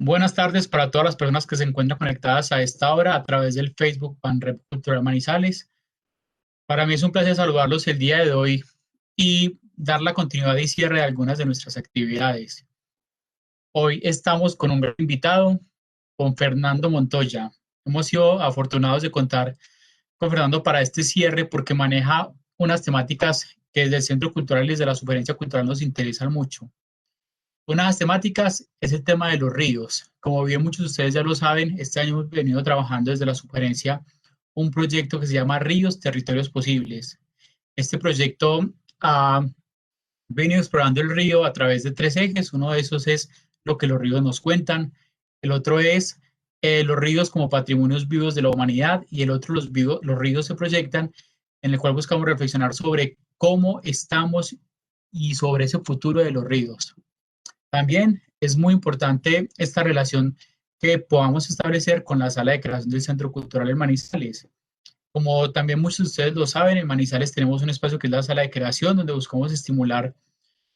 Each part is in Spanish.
Buenas tardes para todas las personas que se encuentran conectadas a esta hora a través del Facebook Banrep Cultural Manizales. Para mí es un placer saludarlos el día de hoy y dar la continuidad y cierre de algunas de nuestras actividades. Hoy estamos con un gran invitado, con Fernando Montoya. Hemos sido afortunados de contar con Fernando para este cierre porque maneja unas temáticas que desde el Centro Cultural y desde la Sugerencia Cultural nos interesan mucho. Una de las temáticas es el tema de los ríos. Como bien muchos de ustedes ya lo saben, este año hemos venido trabajando desde la sugerencia un proyecto que se llama Ríos, Territorios Posibles. Este proyecto ha venido explorando el río a través de tres ejes. Uno de esos es lo que los ríos nos cuentan. El otro es los ríos como patrimonios vivos de la humanidad. Y el otro, los ríos se proyectan, en el cual buscamos reflexionar sobre cómo estamos y sobre ese futuro de los ríos. También es muy importante esta relación que podamos establecer con la sala de creación del Centro Cultural en Manizales. Como también muchos de ustedes lo saben, en Manizales tenemos un espacio que es la sala de creación, donde buscamos estimular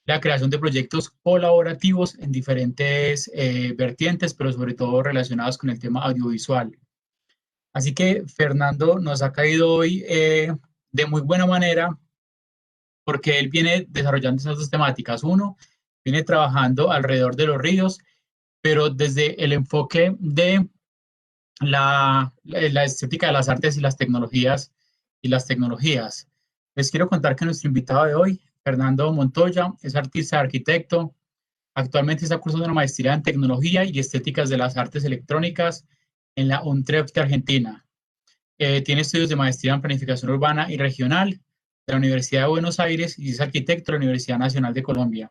la creación de proyectos colaborativos en diferentes vertientes, pero sobre todo relacionados con el tema audiovisual. Así que Fernando nos ha caído hoy de muy buena manera porque él viene desarrollando esas dos temáticas. Uno, viene trabajando alrededor de los ríos, pero desde el enfoque de la estética de las artes y las tecnologías. Les quiero contar que nuestro invitado de hoy, Fernando Montoya, es artista arquitecto. Actualmente está cursando una maestría en tecnología y estéticas de las artes electrónicas en la UNTREF de Argentina. Tiene estudios de maestría en planificación urbana y regional de la Universidad de Buenos Aires y es arquitecto de la Universidad Nacional de Colombia.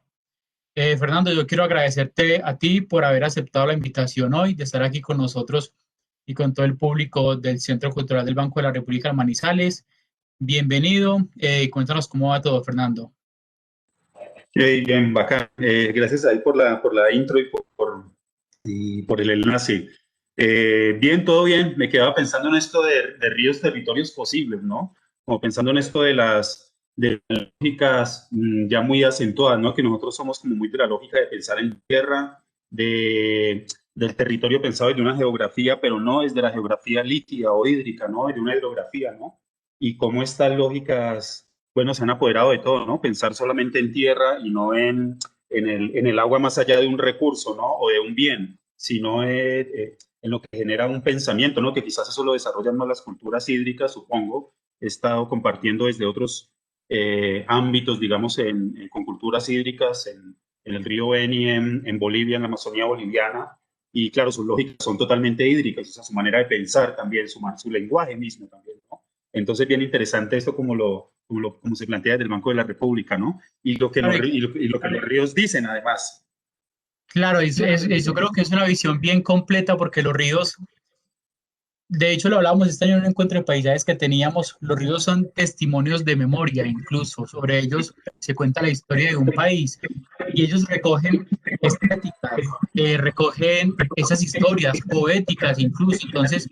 Fernando, yo quiero agradecerte a ti por haber aceptado la invitación hoy de estar aquí con nosotros y con todo el público del Centro Cultural del Banco de la República de Manizales. Bienvenido. Cuéntanos cómo va todo, Fernando. Bien, bacán. Gracias ahí por la intro y por el enlace. Bien, todo bien. Me quedaba pensando en esto de ríos, territorios posibles, ¿no? Como pensando en esto de las lógicas ya muy acentuadas, ¿no? Que nosotros somos como muy de la lógica de pensar en tierra, del territorio pensado desde una geografía, pero no desde la geografía líquida o hídrica, ¿no? De una hidrografía, ¿no? Y cómo estas lógicas bueno, se han apoderado de todo, ¿no? Pensar solamente en tierra y no en el agua más allá de un recurso, ¿no? O de un bien, sino en lo que genera un pensamiento, ¿no? Que quizás eso lo desarrollan más las culturas hídricas, supongo. He estado compartiendo desde otros ámbitos, digamos, con culturas hídricas en el río Beni, en Bolivia, en la Amazonía boliviana. Y claro, sus lógicas son totalmente hídricas, o sea, su manera de pensar también, su lenguaje mismo también, ¿no? Entonces, bien interesante esto como se plantea desde el Banco de la República, ¿no? Y lo que, Claro, y lo que los ríos dicen, además. claro, yo creo que es una visión bien completa porque los ríos, de hecho lo hablábamos este año en un encuentro de paisajes que teníamos, los ríos son testimonios de memoria, incluso sobre ellos se cuenta la historia de un país y ellos recogen estéticas, recogen esas historias poéticas incluso. Entonces,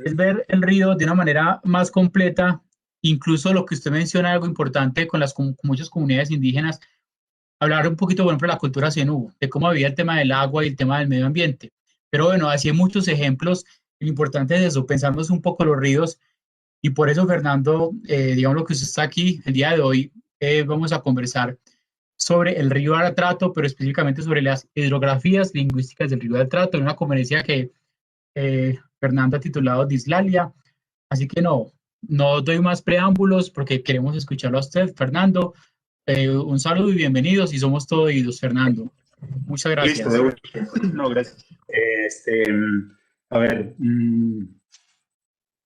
es ver el río de una manera más completa, incluso lo que usted menciona, algo importante con muchas comunidades indígenas, hablar un poquito, por ejemplo, de la cultura zenú, de cómo había el tema del agua y el tema del medio ambiente. Pero bueno, así hay muchos ejemplos. Lo importante es eso, pensarnos un poco los ríos. Y por eso, Fernando, digamos lo que usted está aquí el día de hoy, vamos a conversar sobre el río Atrato, pero específicamente sobre las hidrografías lingüísticas del río Atrato, en una conferencia que Fernando ha titulado Dislalia. Así que no doy más preámbulos porque queremos escucharlo a usted, Fernando. Un saludo y bienvenidos y somos todos oídos, Fernando. Muchas Listo, gracias. no, gracias. A ver,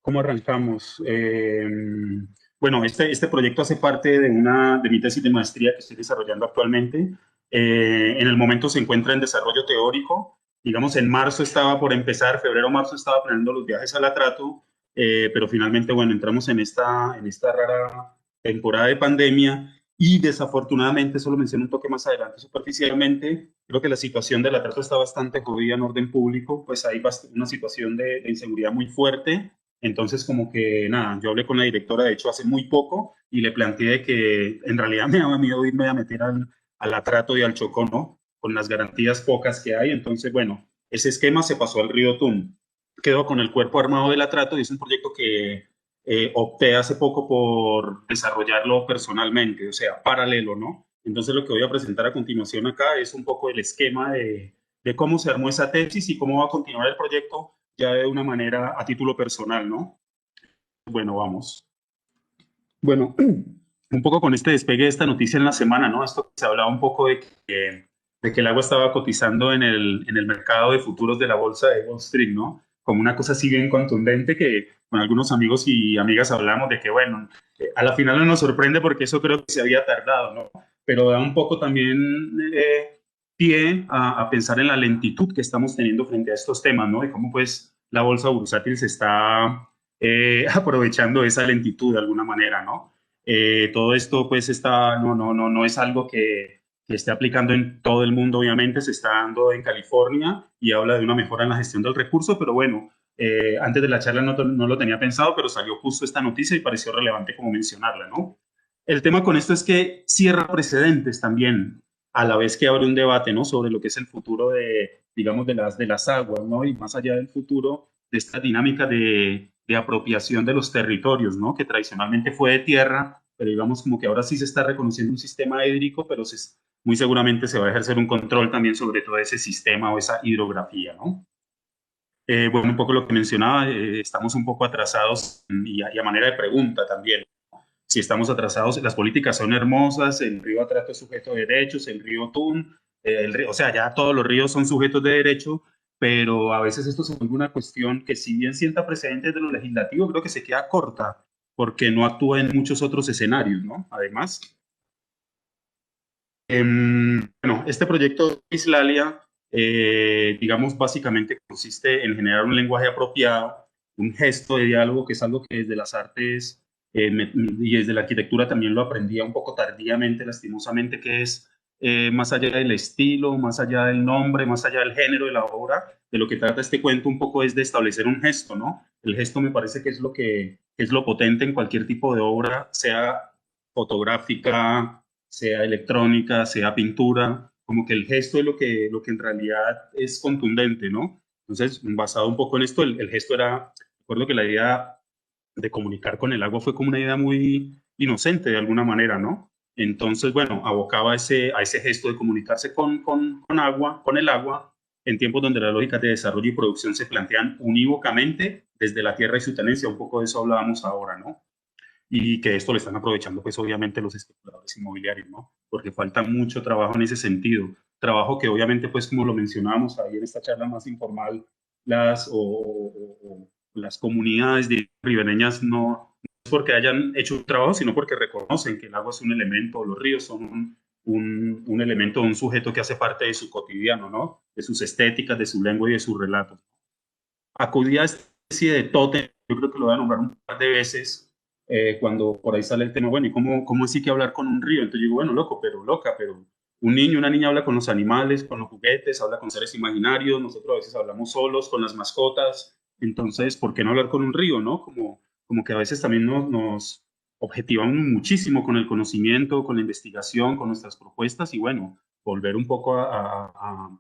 ¿cómo arrancamos? Bueno, este proyecto hace parte de mi tesis de maestría que estoy desarrollando actualmente. En el momento se encuentra en desarrollo teórico. Digamos, en marzo estaba por empezar, febrero-marzo estaba planeando los viajes al Atrato, pero finalmente, bueno, entramos en esta rara temporada de pandemia y desafortunadamente, eso lo menciono un toque más adelante superficialmente, creo que la situación del Atrato está bastante jodida en orden público, pues hay una situación de inseguridad muy fuerte. Entonces, como que nada, yo hablé con la directora, de hecho, hace muy poco y le planteé que en realidad me daba miedo irme a meter al Atrato y al Chocó, ¿no? Con las garantías pocas que hay. Entonces, bueno, ese esquema se pasó al río Tun. Quedó con el cuerpo armado del atrato y es un proyecto que opté hace poco por desarrollarlo personalmente, o sea, paralelo, ¿no? Entonces lo que voy a presentar a continuación acá es un poco el esquema de cómo se armó esa tesis y cómo va a continuar el proyecto ya de una manera a título personal, ¿no? Bueno, vamos. Bueno, un poco con este despegue de esta noticia en la semana, ¿no? Esto se hablaba un poco de que el agua estaba cotizando en el mercado de futuros de la bolsa de Wall Street, ¿no? Como una cosa así bien contundente que con algunos amigos y amigas hablamos de que, bueno, a la final no nos sorprende porque eso creo que se había tardado, ¿no? Pero da un poco también pie a pensar en la lentitud que estamos teniendo frente a estos temas, ¿no? Y cómo pues la bolsa bursátil se está aprovechando esa lentitud de alguna manera, ¿no? Todo esto pues no es algo que esté aplicando en todo el mundo, obviamente, se está dando en California y habla de una mejora en la gestión del recurso, pero bueno, antes de la charla no lo tenía pensado, pero salió justo esta noticia y pareció relevante como mencionarla, ¿no? El tema con esto es que cierra precedentes también, a la vez que abre un debate, ¿no? Sobre lo que es el futuro de, digamos, de las aguas, ¿no? Y más allá del futuro, de esta dinámica de apropiación de los territorios, ¿no? Que tradicionalmente fue de tierra, pero digamos como que ahora sí se está reconociendo un sistema hídrico, pero muy seguramente se va a ejercer un control también sobre todo ese sistema o esa hidrografía, ¿no? Bueno, un poco lo que mencionaba, estamos un poco atrasados y a manera de pregunta también. Si estamos atrasados, las políticas son hermosas, el río Atrato es sujeto de derechos, el río Tun, o sea, ya todos los ríos son sujetos de derecho, pero a veces esto se vuelve una cuestión que si bien sienta precedentes de lo legislativo, creo que se queda corta, porque no actúa en muchos otros escenarios, ¿no? Además, bueno, este proyecto Islalia, digamos, básicamente consiste en generar un lenguaje apropiado, un gesto de diálogo, que es algo que desde las artes y desde la arquitectura también lo aprendía un poco tardíamente, lastimosamente, que es más allá del estilo, más allá del nombre, más allá del género de la obra, de lo que trata este cuento un poco es de establecer un gesto, ¿no? El gesto me parece que es lo potente en cualquier tipo de obra, sea fotográfica, sea electrónica, sea pintura, como que el gesto es lo que en realidad es contundente, ¿no? Entonces, basado un poco en esto, el gesto era, recuerdo que la idea de comunicar con el agua fue como una idea muy inocente de alguna manera, ¿no? Entonces, bueno, abocaba a ese gesto de comunicarse con agua, con el agua, en tiempos donde las lógicas de desarrollo y producción se plantean unívocamente desde la tierra y su tenencia, un poco de eso hablábamos ahora, ¿no? Y que esto lo están aprovechando pues obviamente los especuladores inmobiliarios, ¿no? Porque falta mucho trabajo en ese sentido, trabajo que obviamente pues como lo mencionábamos ahí en esta charla más informal, o las comunidades de ribereñas no es porque hayan hecho un trabajo, sino porque reconocen que el agua es un elemento, los ríos son un elemento, un sujeto que hace parte de su cotidiano, ¿no? De sus estéticas, de su lengua y de sus relatos. Acudí a esta especie de tótem, yo creo que lo voy a nombrar un par de veces, cuando por ahí sale el tema, bueno, ¿y cómo así que hablar con un río? Entonces digo, bueno, loco, pero loca, pero un niño, una niña habla con los animales, con los juguetes, habla con seres imaginarios, nosotros a veces hablamos solos, con las mascotas, entonces, ¿por qué no hablar con un río, no? Como que a veces también nos objetivamos muchísimo con el conocimiento, con la investigación, con nuestras propuestas y bueno, volver un poco a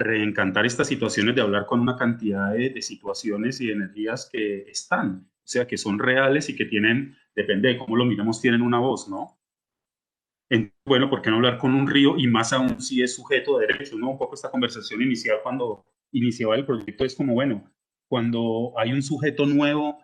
reencantar estas situaciones de hablar con una cantidad de situaciones y de energías que están, o sea, que son reales y que tienen, depende de cómo lo miramos, tienen una voz, ¿no? Bueno, ¿por qué no hablar con un río? Y más aún si es sujeto de derecho, ¿no? Un poco esta conversación inicial cuando iniciaba el proyecto es como, bueno, cuando hay un sujeto nuevo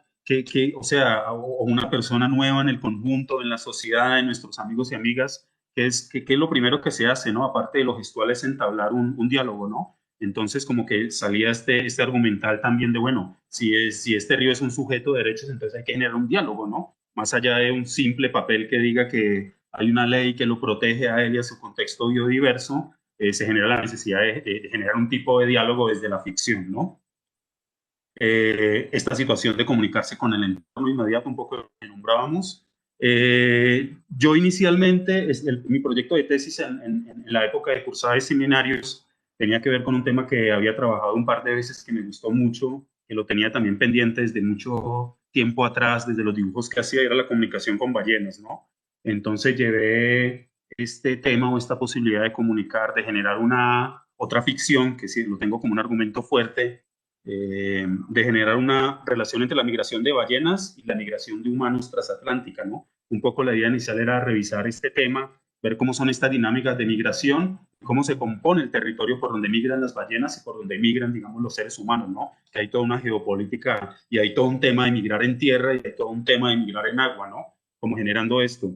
o sea, o una persona nueva en el conjunto, en la sociedad, en nuestros amigos y amigas, ¿qué es lo primero que se hace, ¿no? Aparte de lo gestual es entablar un diálogo, ¿no? Entonces, como que salía este argumental también de, bueno, si este río es un sujeto de derechos, entonces hay que generar un diálogo, ¿no? Más allá de un simple papel que diga que hay una ley que lo protege a él y a su contexto biodiverso, se genera la necesidad de generar un tipo de diálogo desde la ficción, ¿no? Esta situación de comunicarse con el entorno inmediato, un poco lo que nombrábamos. Yo inicialmente, mi proyecto de tesis en la época de cursada de seminarios tenía que ver con un tema que había trabajado un par de veces que me gustó mucho, que lo tenía también pendiente desde mucho tiempo atrás, desde los dibujos que hacía, era la comunicación con ballenas, ¿no? Entonces llevé este tema o esta posibilidad de comunicar, de generar otra ficción, que sí lo tengo como un argumento fuerte, de generar una relación entre la migración de ballenas y la migración de humanos transatlántica, ¿no? Un poco la idea inicial era revisar este tema, ver cómo son estas dinámicas de migración, cómo se compone el territorio por donde migran las ballenas y por donde migran, digamos, los seres humanos, ¿no? Que hay toda una geopolítica y hay todo un tema de migrar en tierra y hay todo un tema de migrar en agua, ¿no? Como generando esto.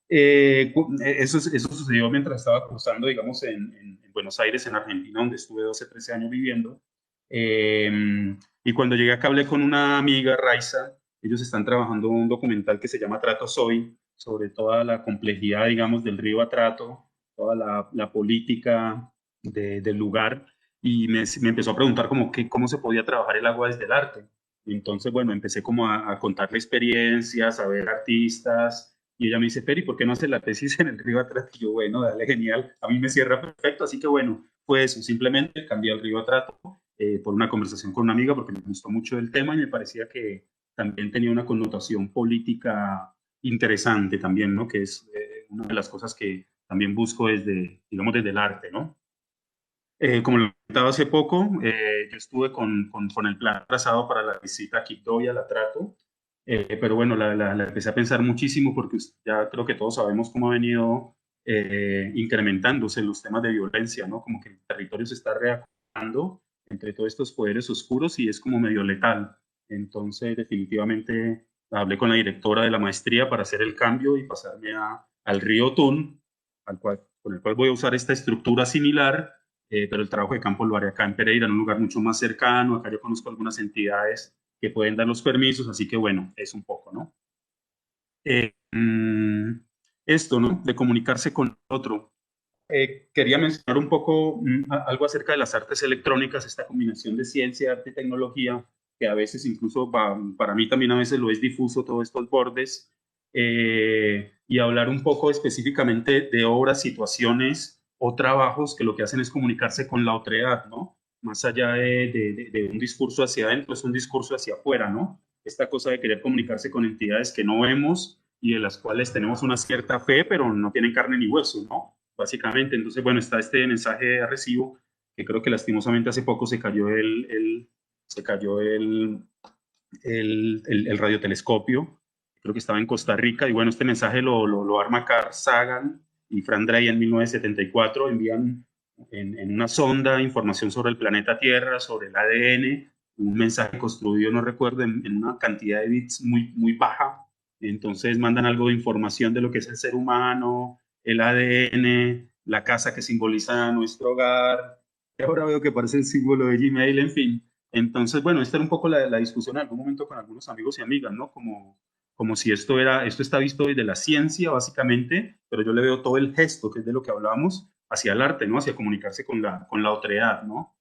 Eso sucedió mientras estaba cursando, digamos, en Buenos Aires, en Argentina, donde estuve 12, 13 años viviendo. Y cuando llegué acá hablé con una amiga, Raiza. Ellos están trabajando un documental que se llama Trato Soy, sobre toda la complejidad, digamos, del río Atrato, toda la política del lugar. Y me empezó a preguntar como cómo se podía trabajar el agua desde el arte. Y entonces, bueno, empecé como a contarle experiencias, a ver artistas, y ella me dice, Peri, ¿por qué no haces la tesis en el río Atrato? Y yo, bueno, dale, genial, a mí me cierra perfecto, así que bueno, fue eso, simplemente cambié el río Atrato por una conversación con una amiga porque me gustó mucho el tema y me parecía que también tenía una connotación política interesante también, ¿no? Que es una de las cosas que también busco desde, digamos, desde el arte, ¿no? Como lo comentaba hace poco, yo estuve con el plan trazado para la visita a Quito y a la Trato, pero bueno, la empecé a pensar muchísimo porque ya creo que todos sabemos cómo ha venido incrementándose los temas de violencia, ¿no? Como que el territorio se está reactivando entre todos estos poderes oscuros y es como medio letal. Entonces, definitivamente hablé con la directora de la maestría para hacer el cambio y pasarme al río Tun, con el cual voy a usar esta estructura similar, pero el trabajo de campo lo haré acá en Pereira, en un lugar mucho más cercano. Acá yo conozco algunas entidades que pueden dar los permisos, así que bueno, es un poco, ¿no? Eh, mm, Esto, ¿no? De comunicarse con otro. Quería mencionar un poco algo acerca de las artes electrónicas, esta combinación de ciencia, arte y tecnología, que a veces incluso para mí también a veces lo es difuso todos estos bordes, y hablar un poco específicamente de obras, situaciones o trabajos que lo que hacen es comunicarse con la otredad, ¿no? Más allá de un discurso hacia adentro, es un discurso hacia afuera, ¿no? Esta cosa de querer comunicarse con entidades que no vemos y de las cuales tenemos una cierta fe, pero no tienen carne ni hueso, ¿no? Básicamente. Entonces, bueno, está este mensaje de recibo que creo que lastimosamente hace poco se cayó se cayó el radiotelescopio, creo que estaba en Costa Rica, y bueno, este mensaje lo arma Carl Sagan y Frank Drake en 1974, envían en una sonda información sobre el planeta Tierra, sobre el ADN, un mensaje construido, no recuerdo, en una cantidad de bits muy, muy baja. Entonces mandan algo de información de lo que es el ser humano, el ADN, la casa que simboliza nuestro hogar. Y ahora veo que parece el símbolo de Gmail, en fin. Entonces, bueno, esta era un poco la discusión en algún momento con algunos amigos y amigas, ¿no? Como si esto está visto desde la ciencia, básicamente, pero yo le veo todo el gesto, que es de lo que hablábamos, hacia el arte, ¿no? Hacia comunicarse con la otredad, ¿no?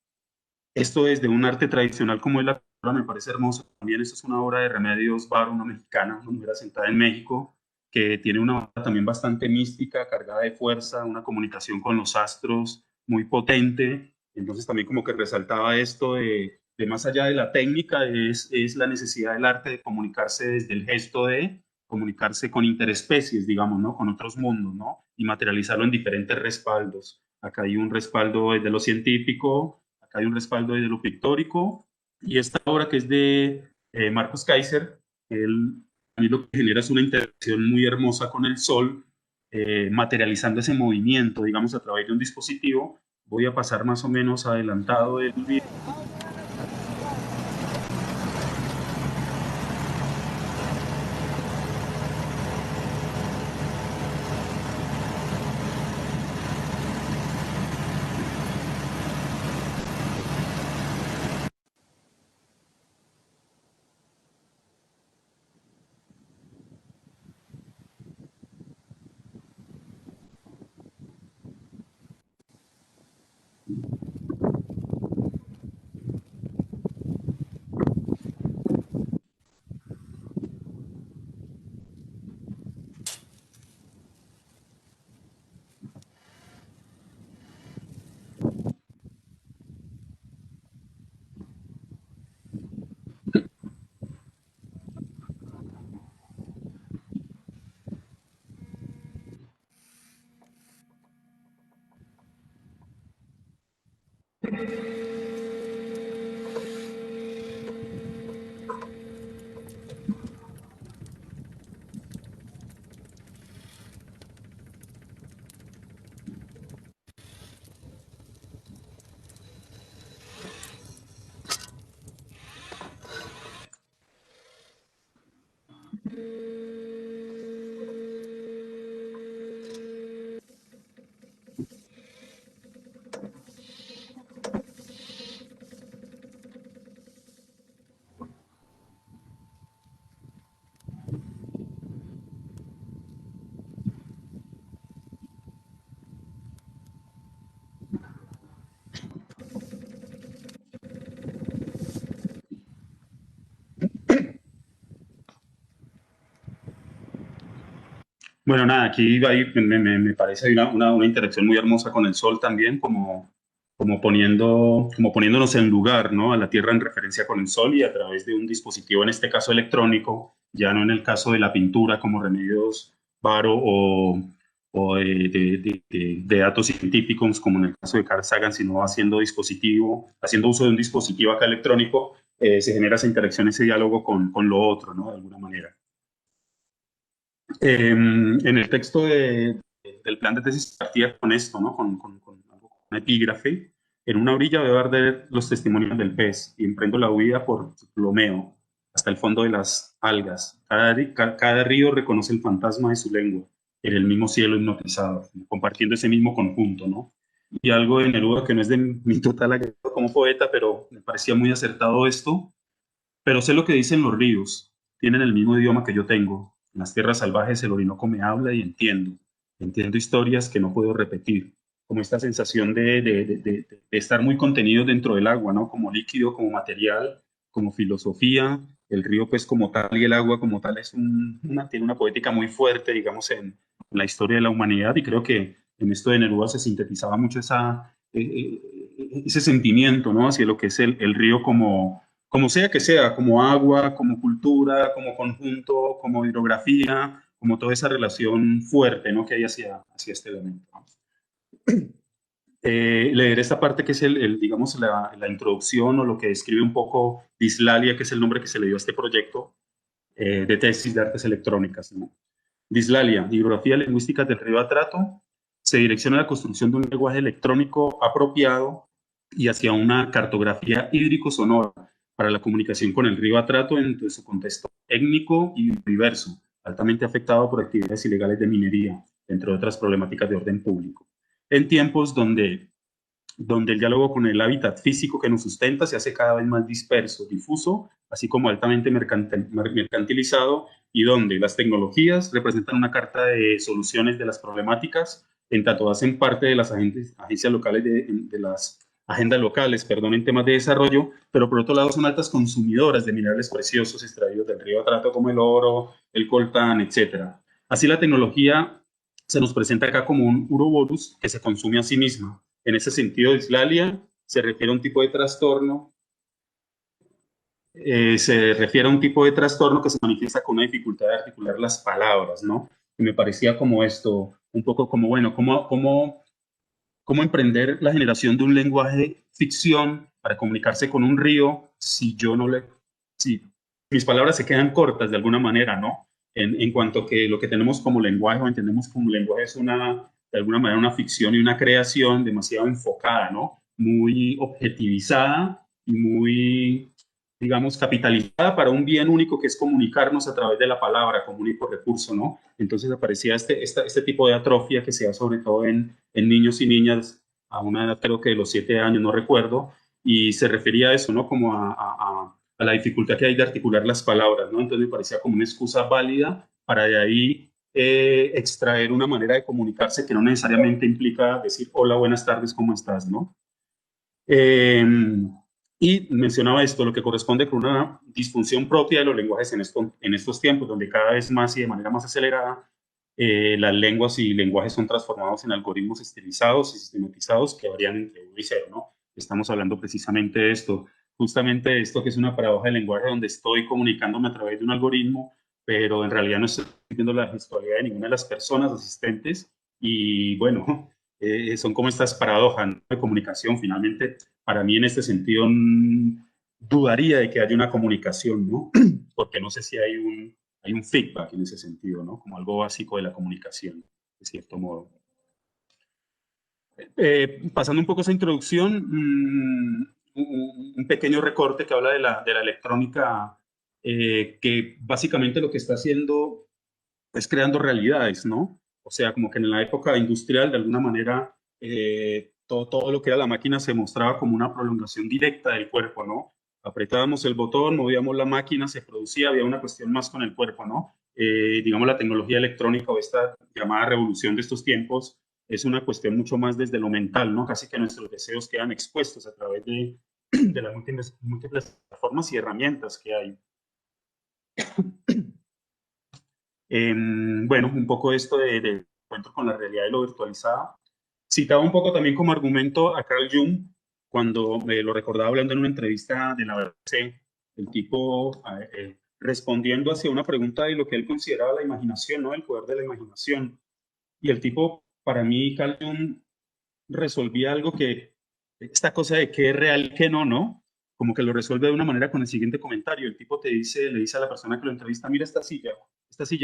Esto desde un arte tradicional como es la pintura me parece hermoso. También esto es una obra de Remedios Varo, una mexicana, una mujer asentada en México, que tiene una obra también bastante mística, cargada de fuerza, una comunicación con los astros muy potente. Entonces también como que resaltaba esto de más allá de la técnica, es la necesidad del arte de comunicarse desde el gesto de comunicarse con interespecies, digamos, ¿no? Con otros mundos, ¿no? Y materializarlo en diferentes respaldos. Acá hay un respaldo desde lo científico, acá hay un respaldo desde lo pictórico, y esta obra que es de Marcos Kaiser, él a mí lo que genera es una interacción muy hermosa con el sol, materializando ese movimiento, digamos, a través de un dispositivo. Voy a pasar más o menos adelantado el video. Bueno, nada, aquí me parece una interacción muy hermosa con el sol también, como poniéndonos en lugar, ¿no? A la Tierra en referencia con el sol y a través de un dispositivo, en este caso electrónico, ya no en el caso de la pintura como remedios Varo o de datos científicos, como en el caso de Carl Sagan, sino haciendo uso de un dispositivo acá electrónico, se genera esa interacción, ese diálogo con lo otro, ¿no? De alguna manera. En el texto del plan de tesis partía con esto, ¿no? Con un epígrafe. En una orilla debe arder los testimonios del pez y emprendo la huida por Ptolomeo hasta el fondo de las algas. Cada río reconoce el fantasma de su lengua en el mismo cielo hipnotizado, compartiendo ese mismo conjunto, ¿no? Y algo de Neruda que no es de mi total agrado como poeta, pero me parecía muy acertado esto. Pero sé lo que dicen los ríos, tienen el mismo idioma que yo tengo. En las tierras salvajes el Orinoco me habla y entiendo historias que no puedo repetir, como esta sensación de estar muy contenido dentro del agua, ¿no? Como líquido, como material, como filosofía. El río pues como tal y el agua como tal tiene una poética muy fuerte, digamos, en la historia de la humanidad y creo que en esto de Neruda se sintetizaba mucho ese sentimiento, ¿no? Hacia lo que es el río como sea que sea, como agua, como cultura, como conjunto, como hidrografía, como toda esa relación fuerte, ¿no? Que hay hacia este elemento. Leer esta parte que es digamos, la introducción o lo que describe un poco Dislalia, que es el nombre que se le dio a este proyecto de tesis de artes electrónicas, ¿no? Dislalia, hidrografía lingüística del río Atrato, se direcciona a la construcción de un lenguaje electrónico apropiado y hacia una cartografía hídrico-sonora para la comunicación con el río Atrato en su contexto étnico y diverso, altamente afectado por actividades ilegales de minería, entre otras problemáticas de orden público. En tiempos donde el diálogo con el hábitat físico que nos sustenta se hace cada vez más disperso, difuso, así como altamente mercantilizado, y donde las tecnologías representan una carta de soluciones de las problemáticas, en tanto hacen parte de las agencias locales, de las agendas locales, perdón, en temas de desarrollo, pero por otro lado son altas consumidoras de minerales preciosos extraídos del río Atrato como el oro, el coltán, etc. Así la tecnología se nos presenta acá como un urobolus que se consume a sí misma. En ese sentido, dislalia se refiere a un tipo de trastorno, que se manifiesta con una dificultad de articular las palabras, ¿no? Y me parecía como esto, un poco como, bueno, cómo emprender la generación de un lenguaje ficción para comunicarse con un río si mis palabras se quedan cortas de alguna manera, ¿no? En cuanto que lo que tenemos como lenguaje o entendemos como lenguaje es de alguna manera una ficción y una creación demasiado enfocada, ¿no? Muy objetivizada y muy, digamos, capitalizada para un bien único que es comunicarnos a través de la palabra como único recurso, ¿no? Entonces aparecía este tipo de atrofia que se da sobre todo en niños y niñas a una edad creo que de los 7 años, no recuerdo, y se refería a eso, ¿no? Como a la dificultad que hay de articular las palabras, ¿no? Entonces me parecía como una excusa válida para de ahí extraer una manera de comunicarse que no necesariamente implica decir hola, buenas tardes, ¿cómo estás?, ¿no? Eh, y mencionaba esto, lo que corresponde con una disfunción propia de los lenguajes en estos tiempos, donde cada vez más y de manera más acelerada las lenguas y lenguajes son transformados en algoritmos estilizados y sistematizados que varían entre 1 y 0, ¿no? Estamos hablando precisamente de esto, justamente de esto que es una paradoja del lenguaje donde estoy comunicándome a través de un algoritmo, pero en realidad no estoy viendo la gestualidad de ninguna de las personas asistentes y bueno, son como estas paradojas, ¿no?, de comunicación. Finalmente, para mí en este sentido dudaría de que haya una comunicación, ¿no? Porque no sé si hay un feedback en ese sentido, ¿no? Como algo básico de la comunicación, de cierto modo. Pasando un poco esa introducción, un pequeño recorte que habla de la electrónica, que básicamente lo que está haciendo es creando realidades, ¿no? O sea, como que en la época industrial, de alguna manera, todo lo que era la máquina se mostraba como una prolongación directa del cuerpo, ¿no? Apretábamos el botón, movíamos la máquina, se producía, había una cuestión más con el cuerpo, ¿no? Digamos, la tecnología electrónica o esta llamada revolución de estos tiempos es una cuestión mucho más desde lo mental, ¿no? Casi que nuestros deseos quedan expuestos a través de las múltiples plataformas y herramientas que hay. Bueno, un poco esto de encuentro con la realidad de lo virtualizado. Citaba un poco también como argumento a Carl Jung, cuando lo recordaba hablando en una entrevista de la BBC, el tipo respondiendo hacia una pregunta de lo que él consideraba la imaginación, ¿no? El poder de la imaginación. Y el tipo, para mí, Carl Jung resolvía algo que, esta cosa de qué es real y qué no, ¿no? Como que lo resuelve de una manera con el siguiente comentario. El tipo le dice a la persona que lo entrevista, mira esta silla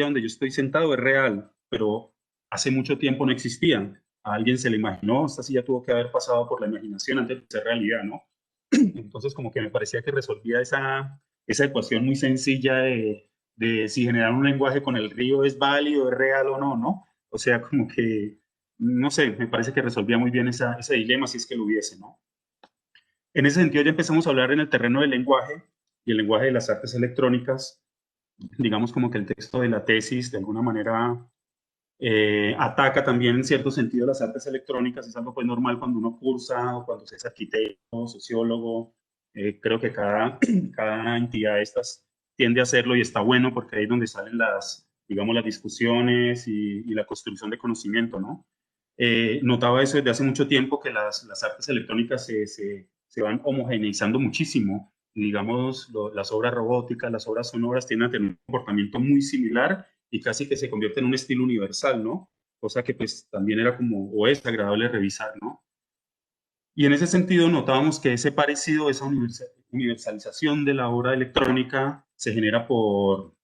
donde yo estoy sentado es real, pero hace mucho tiempo no existía. A alguien se le imaginó, esta silla tuvo que haber pasado por la imaginación antes de ser realidad, ¿no? Entonces como que me parecía que resolvía esa ecuación muy sencilla de si generar un lenguaje con el río es válido, es real o no, ¿no? O sea, como que no sé, me parece que resolvía muy bien ese dilema si es que lo hubiese, ¿no? En ese sentido ya empezamos a hablar en el terreno del lenguaje y el lenguaje de las artes electrónicas. Digamos como que el texto de la tesis de alguna manera ataca también en cierto sentido las artes electrónicas. Es algo pues normal cuando uno cursa o cuando se es arquitecto, sociólogo. Creo que cada entidad de estas tiende a hacerlo y está bueno porque ahí es donde salen digamos, las discusiones y la construcción de conocimiento, ¿no? Notaba eso desde hace mucho tiempo, que las artes electrónicas se van homogeneizando muchísimo. Digamos, las obras robóticas, las obras sonoras tienden a tener un comportamiento muy similar y casi que se convierte en un estilo universal, ¿no? Cosa que pues también era como, o es agradable revisar, ¿no? Y en ese sentido notábamos que ese parecido, esa universalización de la obra electrónica se genera por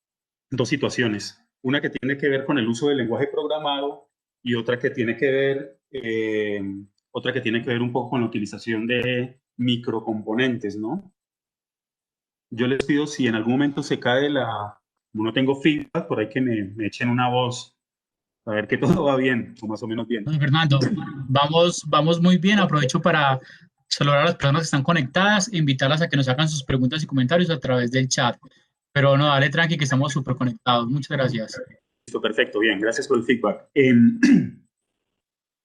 dos situaciones. Una que tiene que ver con el uso del lenguaje programado y otra que tiene que ver un poco con la utilización de microcomponentes, ¿no? Yo les pido si en algún momento se cae como no tengo feedback, por ahí que me echen una voz, a ver que todo va bien, o más o menos bien. Bueno, Fernando, vamos muy bien. Aprovecho para saludar a las personas que están conectadas e invitarlas a que nos hagan sus preguntas y comentarios a través del chat. Pero no, dale tranqui que estamos súper conectados. Muchas gracias. Listo, perfecto, bien, gracias por el feedback.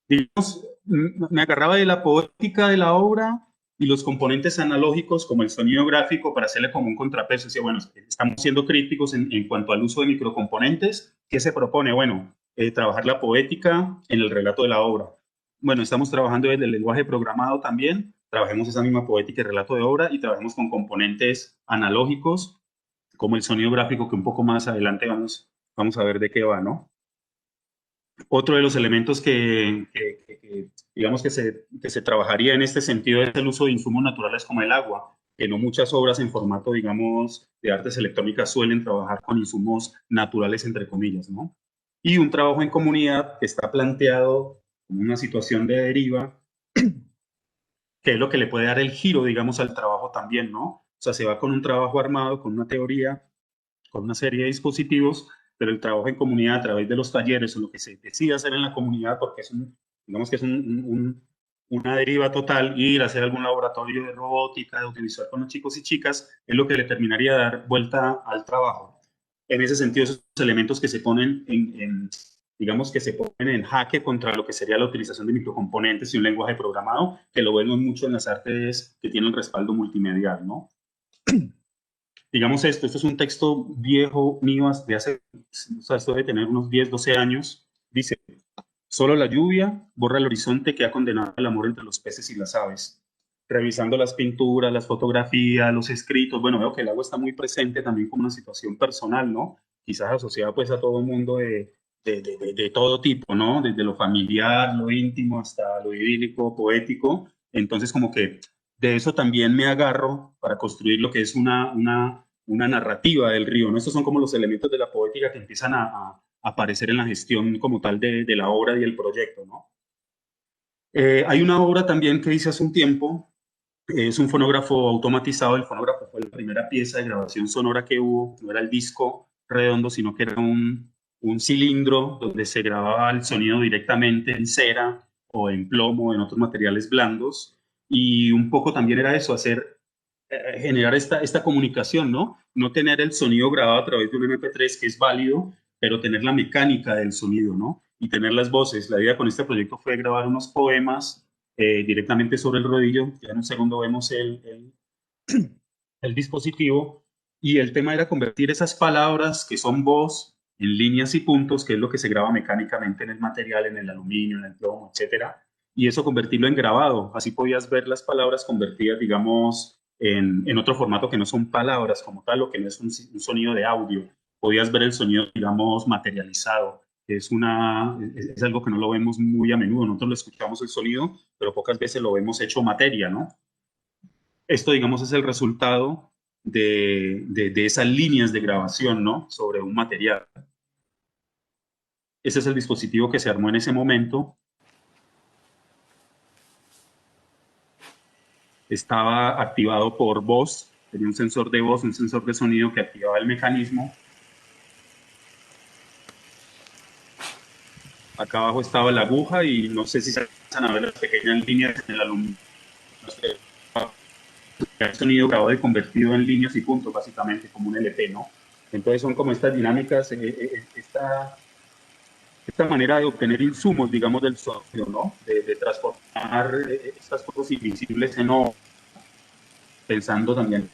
Digamos, me agarraba de la poética de la obra y los componentes analógicos como el sonido gráfico para hacerle como un contrapeso. Decía, bueno, estamos siendo críticos en cuanto al uso de microcomponentes. ¿Qué se propone? Bueno, trabajar la poética en el relato de la obra. Bueno, estamos trabajando desde el lenguaje programado también. Trabajemos esa misma poética y relato de obra y trabajemos con componentes analógicos como el sonido gráfico, que un poco más adelante vamos a ver de qué va, ¿no? Otro de los elementos digamos que se trabajaría en este sentido es el uso de insumos naturales como el agua, que no muchas obras en formato, digamos, de artes electrónicas suelen trabajar con insumos naturales, entre comillas, ¿no? Y un trabajo en comunidad que está planteado como una situación de deriva, que es lo que le puede dar el giro, digamos, al trabajo también, ¿no? O sea, se va con un trabajo armado, con una teoría, con una serie de dispositivos, pero el trabajo en comunidad a través de los talleres o lo que se decide hacer en la comunidad, porque digamos que es una deriva total, ir a hacer algún laboratorio de robótica, de audiovisual con los chicos y chicas, es lo que le terminaría de dar vuelta al trabajo. En ese sentido, esos elementos que se ponen digamos que se ponen en jaque contra lo que sería la utilización de microcomponentes y un lenguaje programado, que lo vemos mucho en las artes que tienen respaldo multimedial, ¿no? Digamos esto es un texto viejo mío de hace, o sea, esto debe tener unos 10, 12 años. Dice, solo la lluvia borra el horizonte que ha condenado el amor entre los peces y las aves. Revisando las pinturas, las fotografías, los escritos, bueno, veo que el agua está muy presente también como una situación personal, ¿no? Quizás asociada pues a todo mundo de todo tipo, ¿no? Desde lo familiar, lo íntimo, hasta lo idílico, poético. Entonces como que de eso también me agarro para construir lo que es una narrativa del río, ¿no? Estos son como los elementos de la poética que empiezan a aparecer en la gestión como tal de la obra y el proyecto, ¿no? Hay una obra también que hice hace un tiempo, es un fonógrafo automatizado. El fonógrafo fue la primera pieza de grabación sonora que hubo, no era el disco redondo, sino que era un cilindro donde se grababa el sonido directamente en cera o en plomo o en otros materiales blandos. Y un poco también era eso, generar esta comunicación, ¿no? No tener el sonido grabado a través de un MP3, que es válido, pero tener la mecánica del sonido, ¿no? Y tener las voces. La idea con este proyecto fue grabar unos poemas directamente sobre el rodillo. Ya en un segundo vemos el dispositivo. Y el tema era convertir esas palabras que son voz en líneas y puntos, que es lo que se graba mecánicamente en el material, en el aluminio, en el plomo, etcétera. Y eso convertirlo en grabado. Así podías ver las palabras convertidas, digamos, en otro formato que no son palabras como tal, o que no es un sonido de audio. Podías ver el sonido, digamos, materializado. Es algo que no lo vemos muy a menudo. Nosotros lo escuchamos el sonido, pero pocas veces lo vemos hecho materia, ¿no? Esto, digamos, es el resultado de esas líneas de grabación, ¿no? Sobre un material. Ese es el dispositivo que se armó en ese momento. Estaba activado por voz, tenía un sensor de voz, un sensor de sonido que activaba el mecanismo. Acá abajo estaba la aguja y no sé si se alcanzan a ver las pequeñas líneas en el aluminio. El sonido grabado y convertido en líneas y puntos, básicamente, como un LP, ¿no? Entonces son como estas dinámicas, esta manera de obtener insumos, digamos, del sonido, ¿no? De transformar estas cosas invisibles en oro, pensando también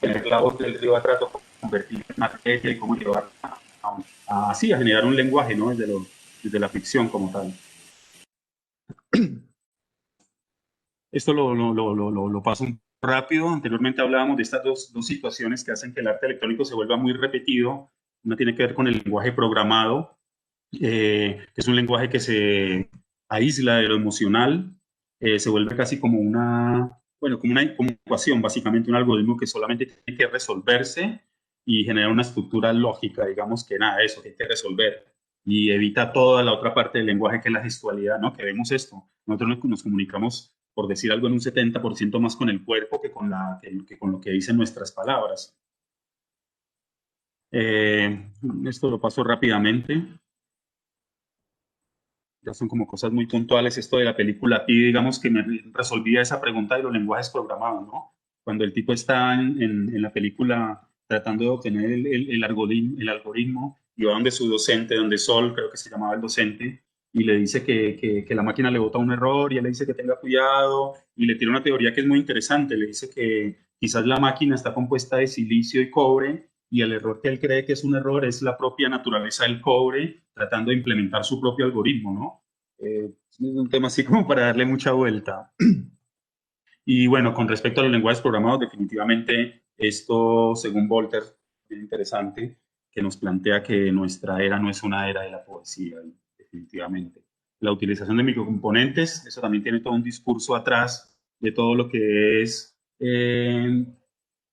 en la voz del río a trato, convertir en materia y cómo llevarla así, a generar un lenguaje, ¿no? Desde la ficción como tal. Esto lo paso un rápido. Anteriormente hablábamos de estas dos situaciones que hacen que el arte electrónico se vuelva muy repetido. Una tiene que ver con el lenguaje programado, que es un lenguaje que se aísla de lo emocional, se vuelve casi como como una ecuación, básicamente un algoritmo que solamente tiene que resolverse y generar una estructura lógica, digamos que nada, eso que hay que resolver, y evita toda la otra parte del lenguaje que es la gestualidad, ¿no? Que vemos esto. Nosotros nos comunicamos, por decir algo, en un 70% más con el cuerpo que con lo que dicen nuestras palabras. Esto lo paso rápidamente. Ya son como cosas muy puntuales. Esto de la película Pi, digamos que me resolvía esa pregunta de los lenguajes programados, ¿no? Cuando el tipo está en la película tratando de obtener el algoritmo, y va donde su docente, donde Sol, creo que se llamaba el docente, y le dice que la máquina le bota un error, y él le dice que tenga cuidado, y le tira una teoría que es muy interesante. Le dice que quizás la máquina está compuesta de silicio y cobre, y el error que él cree que es un error es la propia naturaleza del cobre tratando de implementar su propio algoritmo, ¿no? Es un tema así como para darle mucha vuelta. Y bueno, con respecto a los lenguajes programados, definitivamente esto, según Volter, es interesante, que nos plantea que nuestra era no es una era de la poesía, definitivamente. La utilización de microcomponentes, eso también tiene todo un discurso atrás de todo lo que es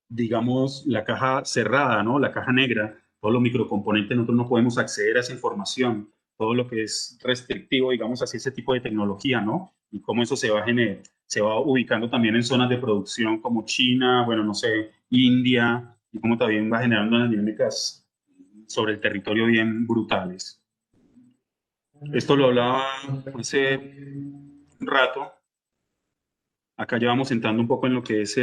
digamos, la caja cerrada, ¿no? La caja negra, todos los microcomponentes, nosotros no podemos acceder a esa información, todo lo que es restrictivo, digamos, hacia ese tipo de tecnología, ¿no? Y cómo eso se va ubicando también en zonas de producción como China, bueno, no sé, India, y cómo también va generando unas dinámicas sobre el territorio bien brutales. Esto lo hablaba hace un rato. Acá ya vamos entrando un poco en lo que es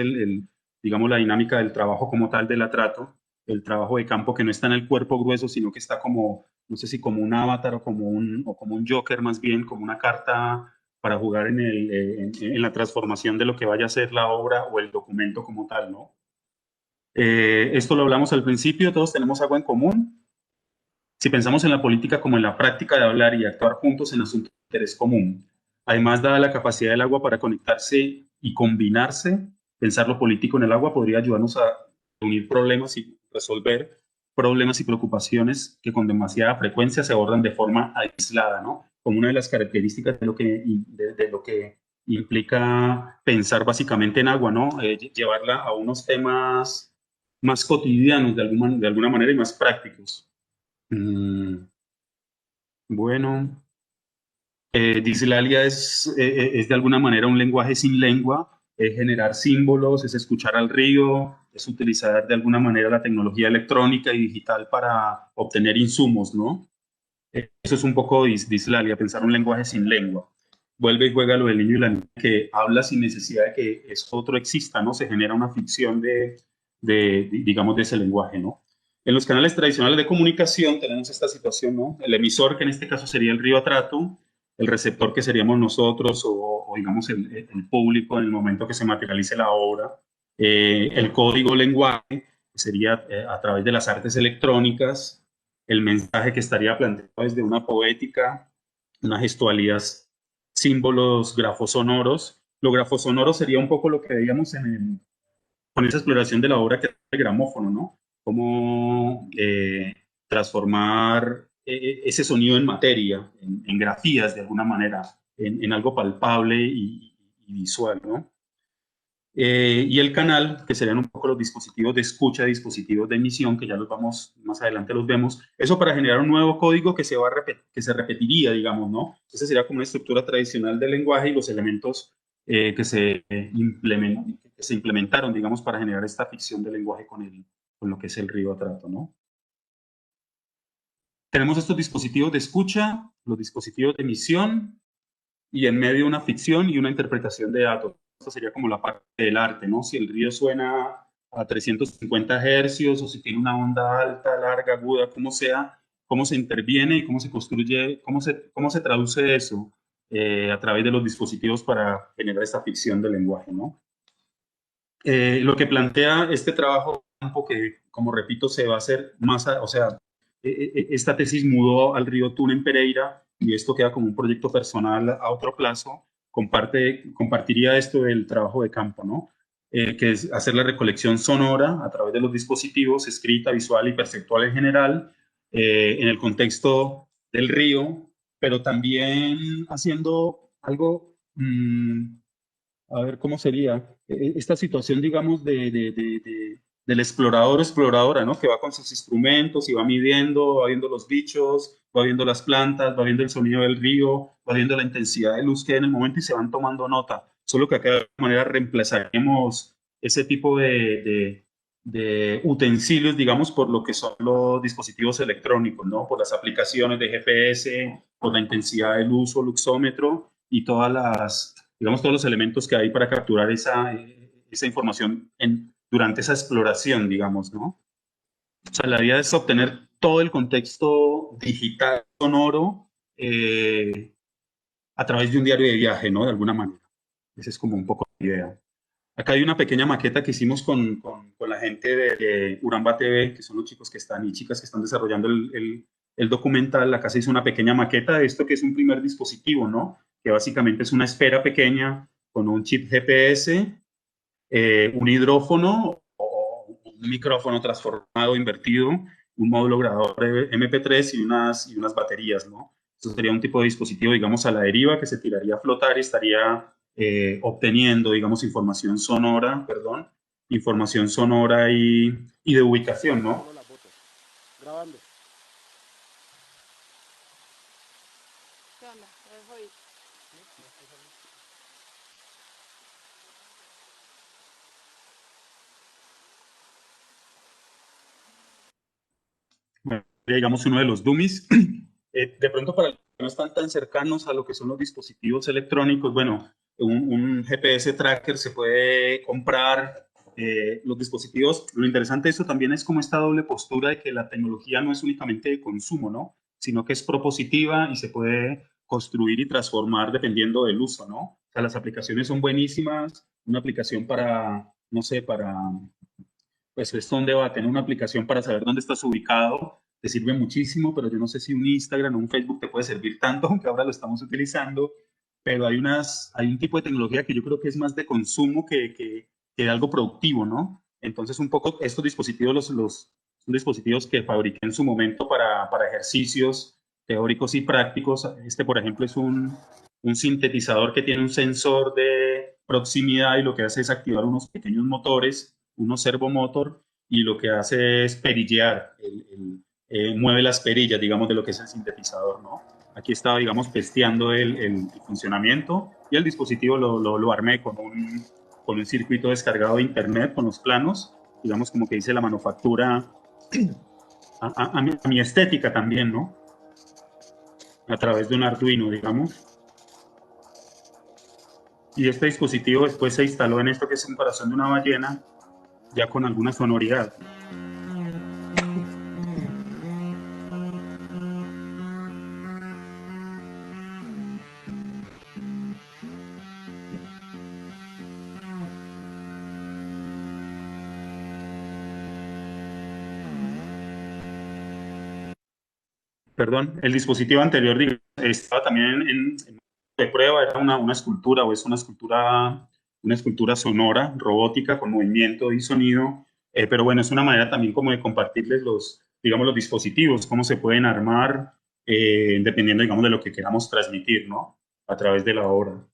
digamos, la dinámica del trabajo como tal del atrato, el trabajo de campo que no está en el cuerpo grueso, sino que está como, no sé si como un avatar o como un Joker más bien, como una carta para jugar en la transformación de lo que vaya a ser la obra o el documento como tal, ¿no? Esto lo hablamos al principio, todos tenemos algo en común. Si pensamos en la política como en la práctica de hablar y actuar juntos en asuntos de interés común, además, dada la capacidad del agua para conectarse y combinarse, pensar lo político en el agua podría ayudarnos a unir problemas y resolver problemas y preocupaciones que con demasiada frecuencia se abordan de forma aislada, ¿no? Como una de las características de lo que implica pensar básicamente en agua, ¿no? Llevarla a unos temas más cotidianos de alguna manera y más prácticos. Bueno, Dislalia es de alguna manera un lenguaje sin lengua, es generar símbolos, es escuchar al río, es utilizar de alguna manera la tecnología electrónica y digital para obtener insumos, ¿no? Eso es un poco Dislalia, pensar un lenguaje sin lengua. Vuelve y juega lo del niño y la niña que habla sin necesidad de que eso otro exista, ¿no? Se genera una ficción digamos, de ese lenguaje, ¿no? En los canales tradicionales de comunicación tenemos esta situación, ¿no? El emisor, que en este caso sería el río Atrato, el receptor, que seríamos nosotros, o digamos el público en el momento que se materialice la obra, el código lenguaje, que sería a través de las artes electrónicas, el mensaje que estaría planteado desde una poética, una gestualidad, símbolos, grafos sonoros. Lo grafos sonoros sería un poco lo que veíamos con esa exploración de la obra que es el gramófono, ¿no? Cómo transformar ese sonido en materia, en grafías de alguna manera, en algo palpable y visual, ¿no? Y el canal, que serían un poco los dispositivos de escucha, dispositivos de emisión, que ya los vamos, más adelante los vemos. Eso para generar un nuevo código que que se repetiría, digamos, ¿no? Esa sería como una estructura tradicional del lenguaje y los elementos que se implementaron, digamos, para generar esta ficción del lenguaje con lo que es el río Atrato, ¿no? Tenemos estos dispositivos de escucha, los dispositivos de emisión, y en medio una ficción y una interpretación de datos. Esto sería como la parte del arte, ¿no? Si el río suena a 350 hercios o si tiene una onda alta, larga, aguda, como sea, cómo se interviene y cómo se construye, cómo se traduce eso a través de los dispositivos para generar esta ficción del lenguaje, ¿no? Lo que plantea este trabajo, que como repito, se va a hacer más, o sea, esta tesis mudó al río Tuna en Pereira y esto queda como un proyecto personal a otro plazo. Compartiría esto del trabajo de campo, ¿no? Que es hacer la recolección sonora a través de los dispositivos, escrita, visual y perceptual en general, en el contexto del río, pero también haciendo algo, a ver cómo sería, esta situación, digamos, del explorador o exploradora, ¿no? Que va con sus instrumentos y va midiendo, va viendo los bichos, va viendo las plantas, va viendo el sonido del río, va viendo la intensidad de luz que hay en el momento y se van tomando nota. Solo que acá de alguna manera reemplazaremos ese tipo de utensilios, digamos, por lo que son los dispositivos electrónicos, ¿no? Por las aplicaciones de GPS, por la intensidad de luz o luxómetro y digamos, todos los elementos que hay para capturar esa información durante esa exploración, digamos, ¿no? O sea, la idea es obtener todo el contexto digital, sonoro, a través de un diario de viaje, ¿no? De alguna manera. Esa es como un poco la idea. Acá hay una pequeña maqueta que hicimos con la gente de Uramba TV, que son los chicos que están y chicas que están desarrollando el documental. Acá se hizo una pequeña maqueta de esto que es un primer dispositivo, ¿no? Que básicamente es una esfera pequeña con un chip GPS, un hidrófono o un micrófono transformado, invertido, un módulo grabador MP3 y unas baterías, ¿no? Eso sería un tipo de dispositivo, digamos, a la deriva que se tiraría a flotar y estaría obteniendo, digamos, información sonora y de ubicación, ¿no? Grabando. ¿Qué onda? Bueno, digamos, uno de los dummies. De pronto, para los que no están tan cercanos a lo que son los dispositivos electrónicos, bueno, un GPS tracker se puede comprar. Los dispositivos, lo interesante de eso también es como esta doble postura de que la tecnología no es únicamente de consumo, ¿no? Sino que es propositiva y se puede construir y transformar dependiendo del uso, ¿no? O sea, las aplicaciones son buenísimas. Una aplicación para, no sé, pues esto es un debate, ¿no? Una aplicación para saber dónde estás ubicado te sirve muchísimo, pero yo no sé si un Instagram o un Facebook te puede servir tanto, aunque ahora lo estamos utilizando, pero hay un tipo de tecnología que yo creo que es más de consumo que de algo productivo, ¿no? Entonces, un poco estos dispositivos son dispositivos que fabriqué en su momento para ejercicios teóricos y prácticos. Este, por ejemplo, es un sintetizador que tiene un sensor de proximidad y lo que hace es activar unos pequeños motores, unos servomotor, y lo que hace es perillear, mueve las perillas, digamos, de lo que es el sintetizador, ¿no? Aquí estaba, digamos, testeando el funcionamiento y el dispositivo lo armé con un circuito descargado de internet, con los planos, digamos, como que hice la manufactura a mi estética también, ¿no? A través de un Arduino, digamos. Y este dispositivo después se instaló en esto que es un corazón de una ballena, ya con alguna sonoridad. Perdón, el dispositivo anterior estaba también en de prueba, era una escultura, o es una escultura sonora, robótica, con movimiento y sonido, pero bueno, es una manera también como de compartirles digamos, los dispositivos, cómo se pueden armar, dependiendo, digamos, de lo que queramos transmitir, ¿no? A través de la obra.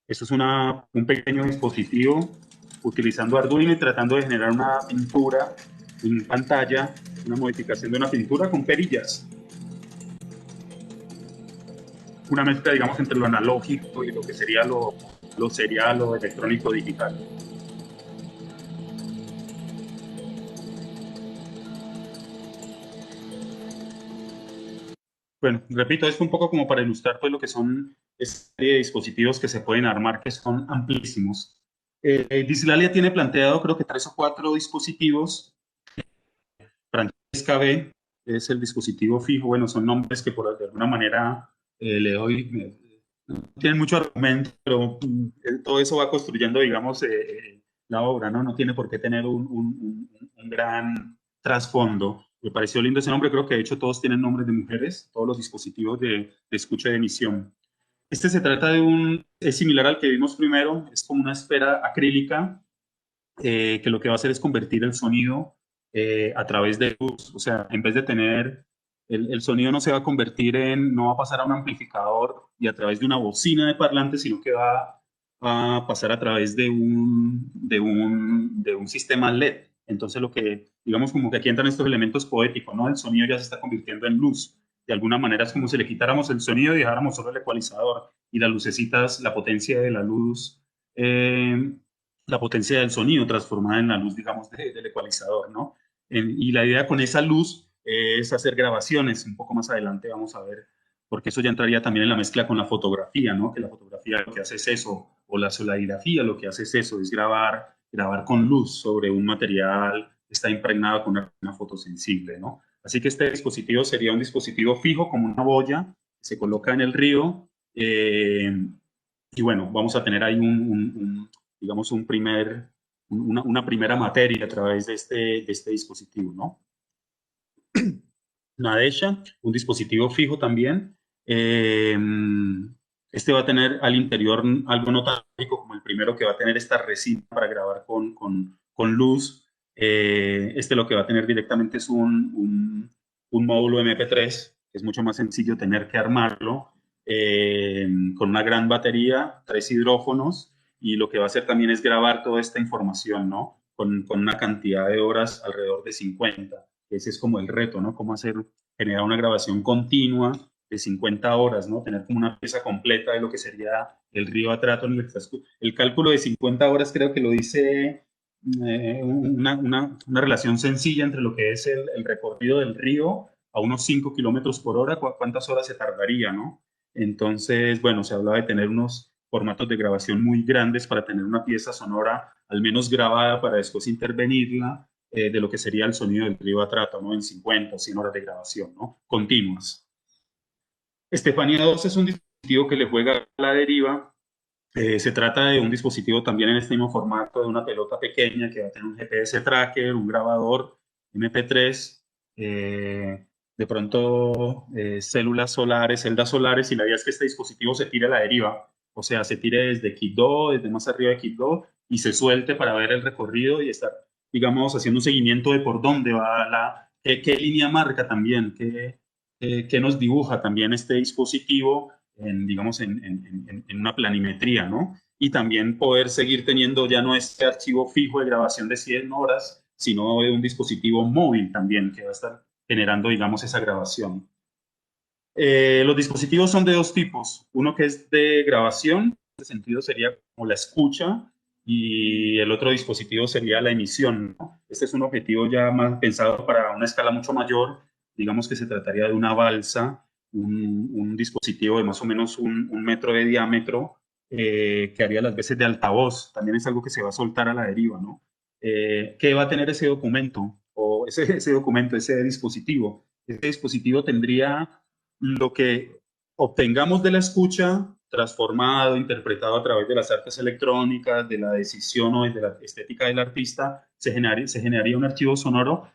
Esto es un pequeño dispositivo utilizando Arduino y tratando de generar una pintura en pantalla, una modificación de una pintura con perillas. Una mezcla, digamos, entre lo analógico y lo que sería lo serial o electrónico digital. Bueno, repito, esto un poco como para ilustrar pues lo que son esta serie de dispositivos que se pueden armar, que son amplísimos. Dislalia tiene planteado creo que 3 o 4 dispositivos. Francesca B es el dispositivo fijo. Bueno, son nombres que de alguna manera le doy, no tienen mucho argumento, pero todo eso va construyendo, digamos, la obra, ¿no? No tiene por qué tener un gran trasfondo. Me pareció lindo ese nombre, creo que de hecho todos tienen nombres de mujeres, todos los dispositivos de escucha de emisión. Este se trata es similar al que vimos primero, es como una esfera acrílica que lo que va a hacer es convertir el sonido a través de luz. O sea, en vez de tener, el sonido no se va a convertir no va a pasar a un amplificador y a través de una bocina de parlantes, sino que va a pasar a través de un sistema LED. Entonces, digamos, como que aquí entran estos elementos poéticos, ¿no? El sonido ya se está convirtiendo en luz. De alguna manera es como si le quitáramos el sonido y dejáramos solo el ecualizador y las lucecitas, la potencia de la luz, la potencia del sonido transformada en la luz, digamos, del ecualizador, ¿no? Y la idea con esa luz es hacer grabaciones. Un poco más adelante vamos a ver, porque eso ya entraría también en la mezcla con la fotografía, ¿no? Que la fotografía lo que hace es eso, o la solarigrafía lo que hace es eso, es grabar con luz sobre un material que está impregnado con una fotosensible, ¿no? Así que este dispositivo sería un dispositivo fijo, como una boya, que se coloca en el río, y bueno, vamos a tener ahí digamos, una primera materia a través de este dispositivo, ¿no? Nadesha, un dispositivo fijo también. Este va a tener al interior algo no tan rico como el primero, que va a tener esta resina para grabar con luz. Este lo que va a tener directamente es un módulo MP3, que es mucho más sencillo tener que armarlo, con una gran batería, 3 hidrófonos, y lo que va a hacer también es grabar toda esta información, ¿no? Con una cantidad de horas alrededor de 50. Ese es como el reto, ¿no? Cómo generar una grabación continua de 50 horas, ¿no? Tener como una pieza completa de lo que sería el río Atrato. El cálculo de 50 horas creo que lo dice una relación sencilla entre lo que es el recorrido del río a unos 5 kilómetros por hora, cuántas horas se tardaría, ¿no? Entonces, bueno, se hablaba de tener unos formatos de grabación muy grandes para tener una pieza sonora al menos grabada para después intervenirla, de lo que sería el sonido del río Atrato, ¿no? En 50 o 100 horas de grabación, ¿no? Continuas. Estefania 2 es un dispositivo que le juega a la deriva. Se trata de un dispositivo también en este mismo formato, de una pelota pequeña que va a tener un GPS tracker, un grabador MP3, de pronto células solares, celdas solares, y la idea es que este dispositivo se tire a la deriva, o sea, se tire desde Quibdó, desde más arriba de Quibdó, y se suelte para ver el recorrido y estar, digamos, haciendo un seguimiento de por dónde va qué línea marca también, qué nos dibuja también este dispositivo, digamos, en una planimetría, ¿no? Y también poder seguir teniendo ya no este archivo fijo de grabación de 100 horas, sino de un dispositivo móvil también que va a estar generando, digamos, esa grabación. Los dispositivos son de dos tipos. Uno que es de grabación, en ese sentido sería como la escucha, y el otro dispositivo sería la emisión, ¿no? Este es un objetivo ya más pensado para una escala mucho mayor. Digamos que se trataría de una balsa, un dispositivo de más o menos un metro de diámetro, que haría las veces de altavoz. También es algo que se va a soltar a la deriva, ¿no? ¿Qué va a tener ese documento? O ese documento, ese dispositivo. Ese dispositivo tendría lo que obtengamos de la escucha, transformado, interpretado a través de las artes electrónicas, de la decisión o de la estética del artista, se generaría un archivo sonoro,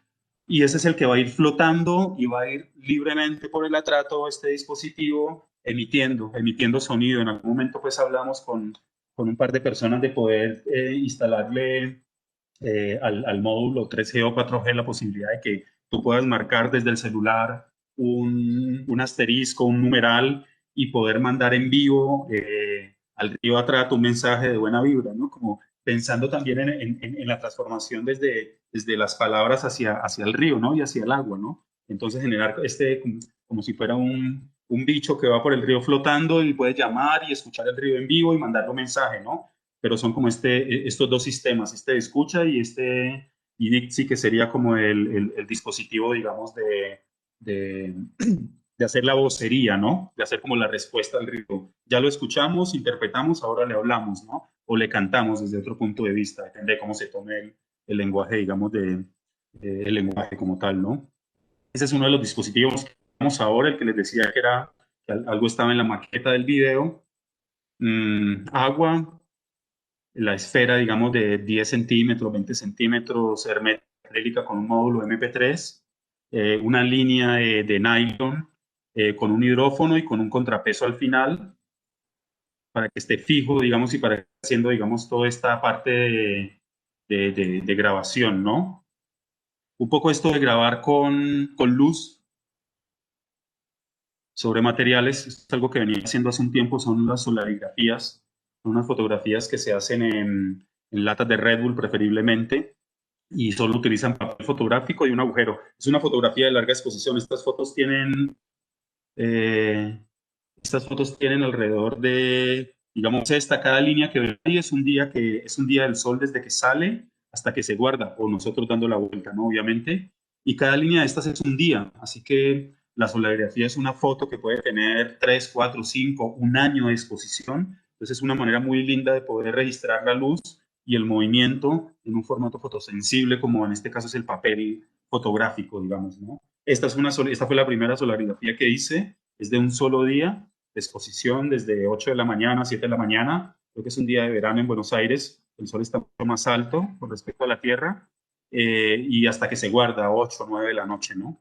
y ese es el que va a ir flotando y va a ir libremente por el atrato de este dispositivo, emitiendo sonido. En algún momento pues hablamos con un par de personas de poder instalarle al módulo 3G o 4G la posibilidad de que tú puedas marcar desde el celular un asterisco, un numeral, y poder mandar en vivo al río atrato un mensaje de buena vibra, ¿no? Como pensando también en la transformación desde las palabras hacia el río, ¿no? Y hacia el agua, ¿no? Entonces generar como si fuera un bicho que va por el río flotando y puede llamar y escuchar el río en vivo y mandarle un mensaje, ¿no? Pero son como estos dos sistemas, este de escucha y Dixie, que sería como el dispositivo, digamos, de, de hacer la vocería, ¿no? De hacer como la respuesta al ritmo. Ya lo escuchamos, interpretamos, ahora le hablamos, ¿no? O le cantamos desde otro punto de vista, depende de cómo se tome el lenguaje, digamos, el lenguaje como tal, ¿no? Ese es uno de los dispositivos que tenemos ahora, el que les decía que algo estaba en la maqueta del video. Agua, la esfera, digamos, de 10 centímetros, 20 centímetros, hermética con un módulo MP3, una línea de nylon con un hidrófono y con un contrapeso al final para que esté fijo, digamos, y para que esté haciendo, digamos, toda esta parte de grabación, ¿no? Un poco esto de grabar con luz sobre materiales, es algo que venía haciendo hace un tiempo, son las solarigrafías, son unas fotografías que se hacen en latas de Red Bull preferiblemente, y solo utilizan papel fotográfico y un agujero. Es una fotografía de larga exposición. Eh, estas fotos tienen alrededor de, digamos, cada línea que ven ahí es un día del sol desde que sale hasta que se guarda, o nosotros dando la vuelta, ¿no? Obviamente. Y cada línea de estas es un día. Así que la solarigrafía es una foto que puede tener 3, 4, 5, un año de exposición. Entonces es una manera muy linda de poder registrar la luz y el movimiento en un formato fotosensible, como en este caso es el papel fotográfico, digamos, ¿no? Esta fue la primera solarigrafía que hice, es de un solo día de exposición, desde 8 de la mañana a 7 de la mañana. Creo que es un día de verano en Buenos Aires, el sol está mucho más alto con respecto a la Tierra, y hasta que se guarda 8 o 9 de la noche, ¿no?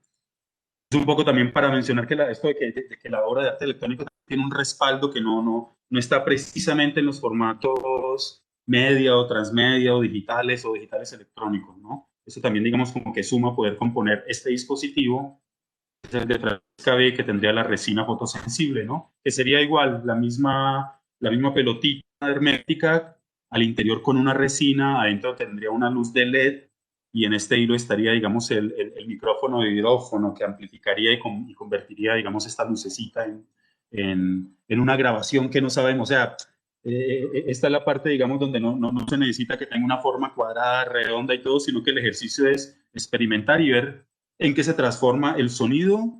Es un poco también para mencionar que esto de que la obra de arte electrónico tiene un respaldo que no está precisamente en los formatos media o transmedia o digitales electrónicos, ¿no? Eso también, digamos, como que suma poder componer este dispositivo de KB, que tendría la resina fotosensible, ¿no? Que sería igual, la misma pelotita hermética al interior con una resina, adentro tendría una luz de LED, y en este hilo estaría, digamos, el micrófono de hidrófono que amplificaría y convertiría, digamos, esta lucecita en una grabación que no sabemos. O sea, esta es la parte, digamos, donde no se necesita que tenga una forma cuadrada, redonda y todo, sino que el ejercicio es experimentar y ver en qué se transforma el sonido,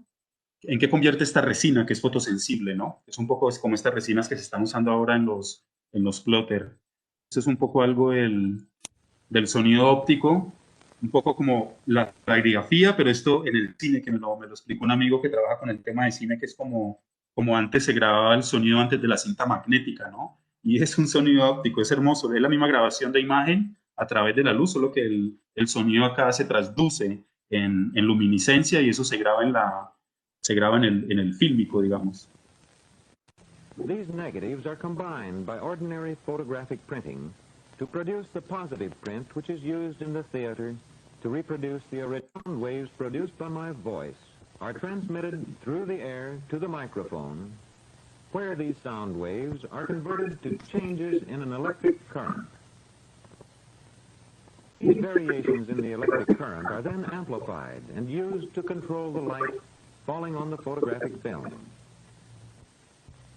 en qué convierte esta resina que es fotosensible, ¿no? Es un poco como estas resinas que se están usando ahora en los plotter. Eso es un poco algo del sonido óptico, un poco como la radiografía, pero esto en el cine, que me lo explicó un amigo que trabaja con el tema de cine, que es como antes se grababa el sonido antes de la cinta magnética, ¿no? Y es un sonido óptico, es hermoso, es la misma grabación de imagen a través de la luz, solo que el sonido acá se transduce en luminiscencia, y eso se graba en el fílmico, digamos. These negatives are combined by ordinary photographic printing to produce the positive print which is used in the theater to reproduce the original waves produced by my voice are transmitted through the air to the microphone, where these sound waves are converted to changes in an electric current. These variations in the electric current are then amplified and used to control the light falling on the photographic film.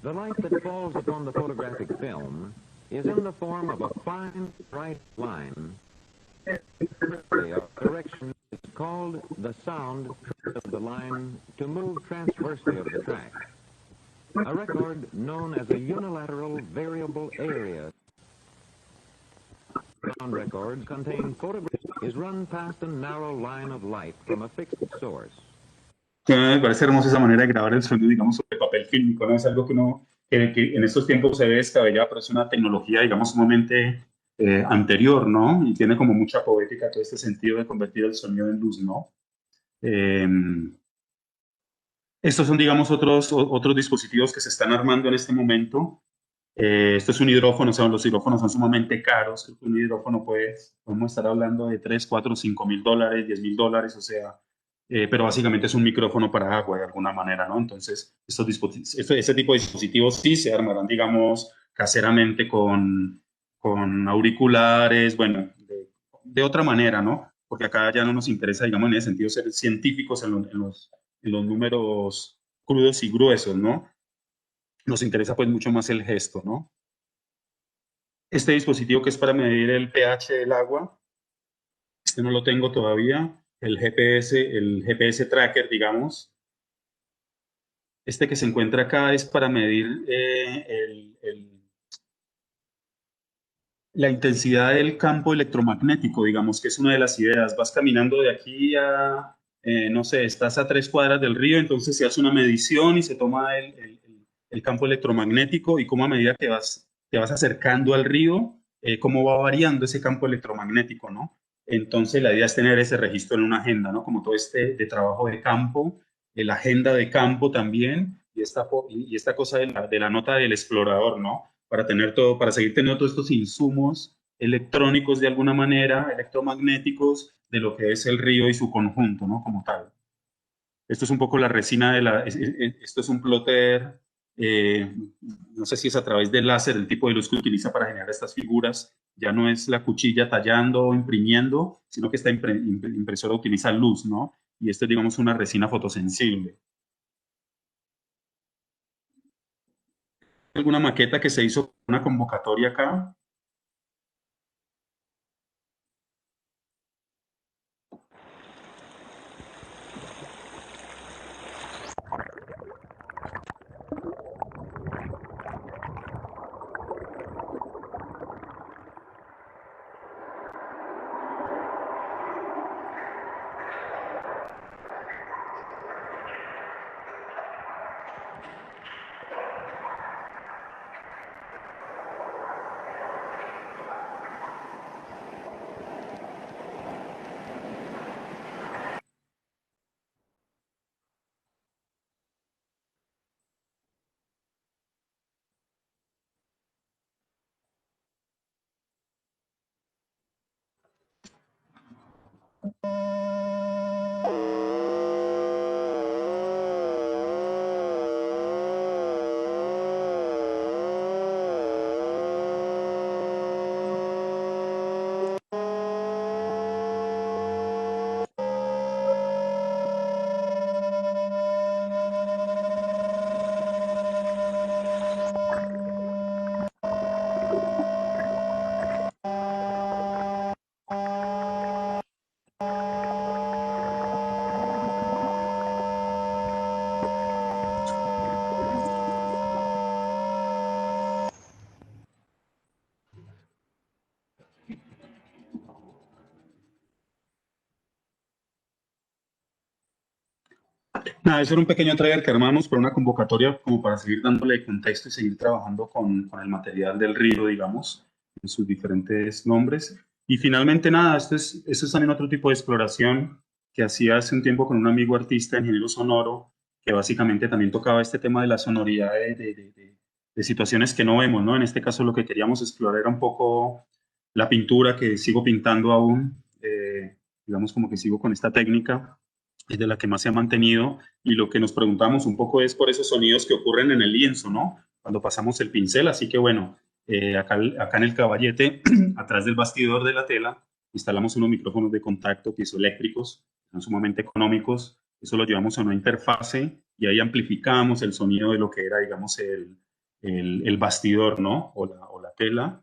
The light that falls upon the photographic film is in the form of a fine, bright line. The direction is called the sound of the line to move transversely of the track. A record known as a unilateral variable area. Sound records contain photographs is run past a narrow line of light from a fixed source. Me parece hermosa esa manera de grabar el sonido, digamos, sobre papel fílmico, ¿no? Es algo que en estos tiempos se ve descabellado, pero es una tecnología, digamos, sumamente anterior, ¿no? Y tiene como mucha poética todo este sentido de convertir el sonido en luz, ¿no? Estos son, digamos, otros dispositivos que se están armando en este momento. Esto es un hidrófono, o sea, los hidrófonos son sumamente caros. Creo que un hidrófono podemos estar hablando de 3, 4, 5 mil dólares, 10 mil dólares, o sea, pero básicamente es un micrófono para agua de alguna manera, ¿no? Entonces, este tipo de dispositivos sí se armarán, digamos, caseramente con auriculares, bueno, de otra manera, ¿no? Porque acá ya no nos interesa, digamos, en ese sentido, ser científicos en los números crudos y gruesos, ¿no? Nos interesa pues mucho más el gesto, ¿no? Este dispositivo que es para medir el pH del agua, este no lo tengo todavía, el GPS tracker, digamos. Este que se encuentra acá es para medir la intensidad del campo electromagnético, digamos, que es una de las ideas. Vas caminando de aquí a, no sé, estás a 3 cuadras del río, entonces se hace una medición y se toma el campo electromagnético y cómo a medida que te vas acercando al río, cómo va variando ese campo electromagnético, ¿no? Entonces la idea es tener ese registro en una agenda, ¿no? Como todo de trabajo de campo, la agenda de campo también, y esta cosa de la nota del explorador, ¿no? Para seguir teniendo todos estos insumos electrónicos de alguna manera, electromagnéticos, de lo que es el río y su conjunto, ¿no? Como tal. Esto es un poco la resina esto es un plotter, no sé si es a través del láser, el tipo de luz que utiliza para generar estas figuras, ya no es la cuchilla tallando o imprimiendo, sino que esta impresora utiliza luz, ¿no? Y esto es, digamos, una resina fotosensible. ¿Alguna maqueta que se hizo con una convocatoria acá? Nada, eso era un pequeño trailer que armamos para una convocatoria como para seguir dándole contexto y seguir trabajando con el material del río, digamos, en sus diferentes nombres. Y finalmente, nada, esto es también otro tipo de exploración que hacía hace un tiempo con un amigo artista, ingeniero sonoro, que básicamente también tocaba este tema de la sonoridad de situaciones que no vemos, ¿no? En este caso lo que queríamos explorar era un poco la pintura que sigo pintando aún, digamos como que sigo con esta técnica, es de la que más se ha mantenido, y lo que nos preguntamos un poco es por esos sonidos que ocurren en el lienzo, ¿no? cuando pasamos el pincel. Así que bueno, acá en el caballete, atrás del bastidor de la tela, instalamos unos micrófonos de contacto piezoeléctricos, son sumamente económicos. Eso lo llevamos a una interfase y ahí amplificamos el sonido de lo que era, digamos, el bastidor, ¿no? O la tela.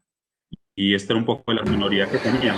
Y esta era un poco de la sonoridad que tenía.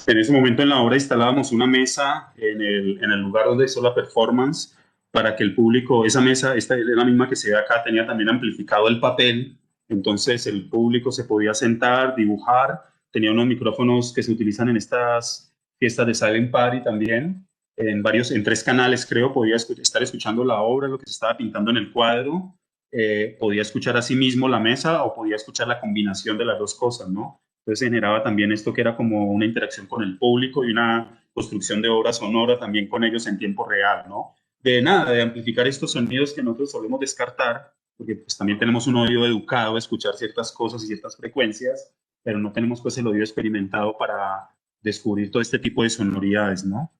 En ese momento en la obra instalábamos una mesa en el lugar donde hizo la performance para que el público, esa mesa, esta es la misma que se ve acá, tenía también amplificado el papel, entonces el público se podía sentar, dibujar, tenía unos micrófonos que se utilizan en estas fiestas de Silent Party también, en 3 canales creo, podía estar escuchando la obra, lo que se estaba pintando en el cuadro, podía escuchar a sí mismo la mesa o podía escuchar la combinación de las dos cosas, ¿no? Entonces se generaba también esto que era como una interacción con el público y una construcción de obra sonora también con ellos en tiempo real, ¿no? De nada, de amplificar estos sonidos que nosotros solemos descartar, porque pues también tenemos un oído educado a escuchar ciertas cosas y ciertas frecuencias, pero no tenemos pues el oído experimentado para descubrir todo este tipo de sonoridades, ¿no?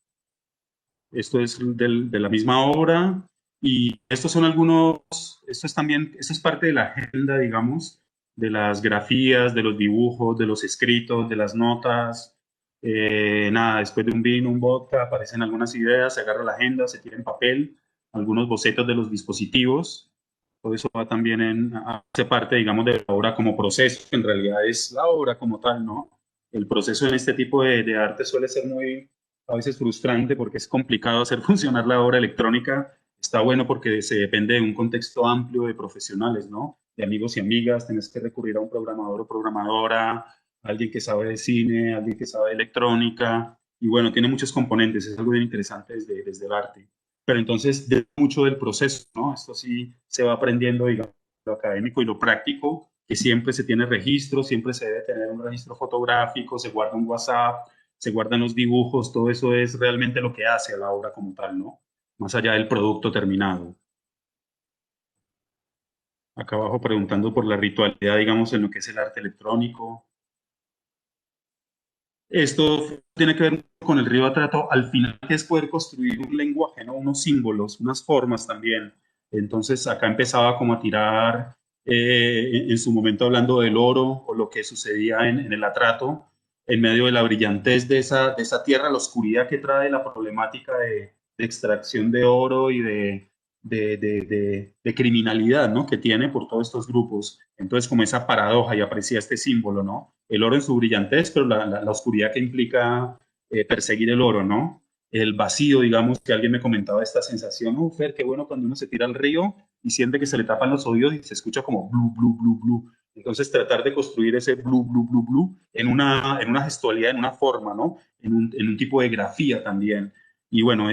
Esto es de la misma obra y estos son algunos, esto es parte de la agenda, digamos, de las grafías, de los dibujos, de los escritos, de las notas. Nada, después de un vino, un vodka, aparecen algunas ideas, se agarra la agenda, se tira en papel, algunos bocetos de los dispositivos. Todo eso va también hace parte, digamos, de la obra como proceso, que en realidad es la obra como tal, ¿no? El proceso en este tipo de arte suele ser muy, a veces frustrante porque es complicado hacer funcionar la obra electrónica. Está bueno porque se depende de un contexto amplio de profesionales, ¿no? De amigos y amigas, tienes que recurrir a un programador o programadora, alguien que sabe de cine, alguien que sabe de electrónica, y bueno, tiene muchos componentes, es algo bien interesante desde el arte. Pero entonces, de mucho del proceso, ¿no? Esto sí se va aprendiendo, digamos, lo académico y lo práctico, que siempre se tiene registro, siempre se debe tener un registro fotográfico, se guarda un WhatsApp, se guardan los dibujos, todo eso es realmente lo que hace a la obra como tal, ¿no? Más allá del producto terminado. Acá abajo preguntando por la ritualidad, digamos, en lo que es el arte electrónico. Esto tiene que ver con el río Atrato, al final, que es poder construir un lenguaje, ¿no? Unos símbolos, unas formas también. Entonces, acá empezaba como a tirar, en su momento hablando del oro o lo que sucedía en el Atrato, en medio de la brillantez de esa tierra, la oscuridad que trae la problemática de extracción de oro y de criminalidad, ¿no? Que tiene por todos estos grupos. Entonces, como esa paradoja, y aprecia este símbolo, ¿no? El oro en su brillantez, pero la oscuridad que implica perseguir el oro, ¿no? El vacío, digamos, que alguien me comentaba esta sensación, oh, Fer, qué bueno cuando uno se tira al río y siente que se le tapan los oídos y se escucha como blu, blu, blu, blu. Entonces, tratar de construir ese blu, blu, blu, blu en una gestualidad, en una forma, ¿no? En un tipo de grafía también. Y bueno,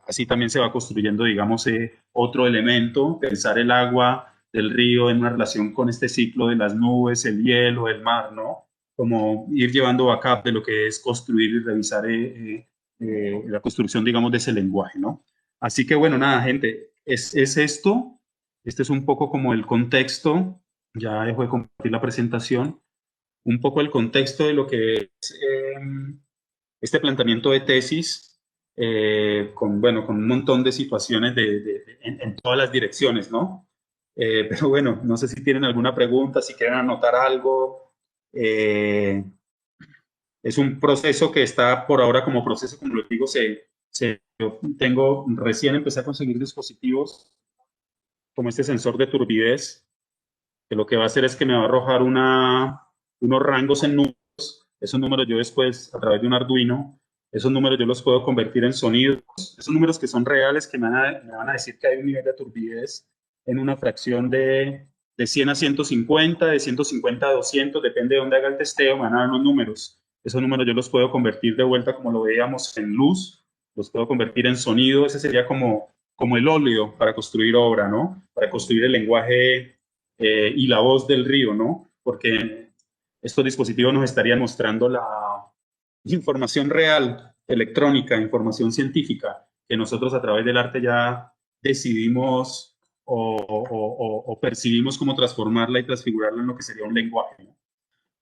así también se va construyendo, digamos, otro elemento, pensar el agua del río en una relación con este ciclo de las nubes, el hielo, el mar, ¿no? Como ir llevando backup de lo que es construir y revisar la construcción, digamos, de ese lenguaje, ¿no? Así que, bueno, nada, gente, es esto. Este es un poco como el contexto. Ya dejo de compartir la presentación. Un poco el contexto de lo que es este planteamiento de tesis bueno, con un montón de situaciones en todas las direcciones, ¿no? Pero bueno, no sé si tienen alguna pregunta, si quieren anotar algo. Es un proceso que está por ahora como proceso, como les digo, yo recién empecé a conseguir dispositivos como este sensor de turbidez, que lo que va a hacer es que me va a arrojar unos rangos en números. Esos números yo después, a través de un Arduino, esos números yo los puedo convertir en sonidos. Esos números que son reales, que me van a decir que hay un nivel de turbidez en una fracción de 100 a 150, de 150 a 200, depende de dónde haga el testeo, me van a dar unos números. Esos números yo los puedo convertir de vuelta, como lo veíamos, en luz, los puedo convertir en sonido. Ese sería como el óleo para construir obra, ¿no? Para construir el lenguaje y la voz del río, ¿no? Porque estos dispositivos nos estarían mostrando la información real, electrónica, información científica, que nosotros a través del arte ya decidimos o percibimos cómo transformarla y transfigurarla en lo que sería un lenguaje, ¿no?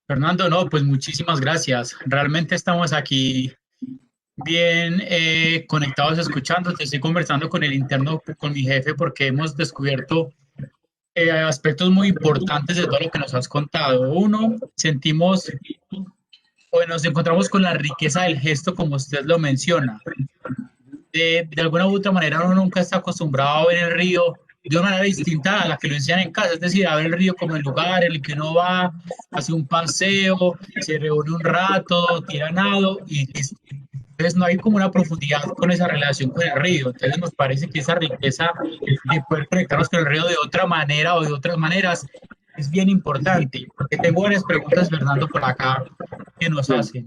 Fernando, no, pues muchísimas gracias. Realmente estamos aquí bien conectados escuchando. Te estoy conversando con el interno, con mi jefe, porque hemos descubierto aspectos muy importantes de todo lo que nos has contado. Uno, sentimos o nos encontramos con la riqueza del gesto, como usted lo menciona. De alguna u otra manera uno nunca está acostumbrado a ver el río de una manera distinta a la que lo enseñan en casa, es decir, a ver el río como el lugar en el que uno va, hace un paseo, se reúne un rato, tira nado y entonces no hay como una profundidad con esa relación con el río. Entonces nos parece que esa riqueza de poder conectarnos con el río de otra manera o de otras maneras es bien importante. Porque tengo varias preguntas, Fernando, por acá que nos hacen.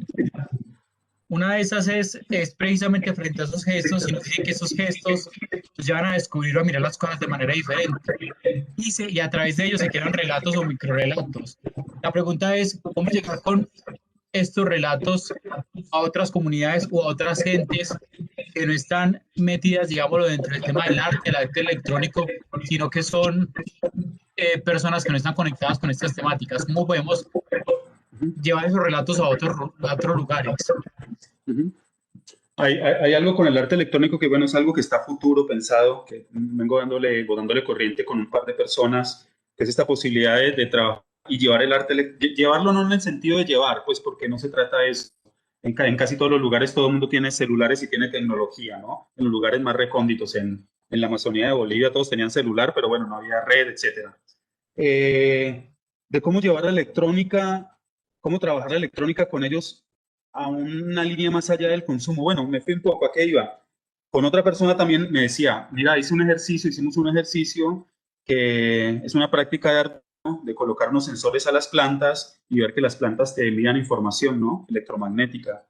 Una de esas es precisamente frente a esos gestos, y nos dicen que esos gestos nos llevan a descubrir o a mirar las cosas de manera diferente. Y a través de ellos se crean relatos o microrelatos. La pregunta es, ¿cómo llegar con estos relatos a otras comunidades o a otras gentes que no están metidas, digámoslo, dentro del tema del arte, el arte electrónico, sino que son personas que no están conectadas con estas temáticas? ¿Cómo podemos llevar esos relatos a otros lugares? Hay algo con el arte electrónico que, bueno, es algo que está a futuro pensado, que vengo dándole corriente con un par de personas, que es esta posibilidad de trabajar y llevar el arte, llevarlo no en el sentido de llevar, pues porque no se trata de eso. En casi todos los lugares todo el mundo tiene celulares y tiene tecnología, ¿no? En los lugares más recónditos, en la Amazonía de Bolivia todos tenían celular, pero bueno, no había red, etcétera. De cómo llevar la electrónica, cómo trabajar la electrónica con ellos a una línea más allá del consumo. Bueno, me fui un poco, ¿a qué iba? Con otra persona también me decía, mira, hicimos un ejercicio que es una práctica de arte, ¿no? De colocar unos sensores a las plantas y ver que las plantas te envían información, ¿no? Electromagnética.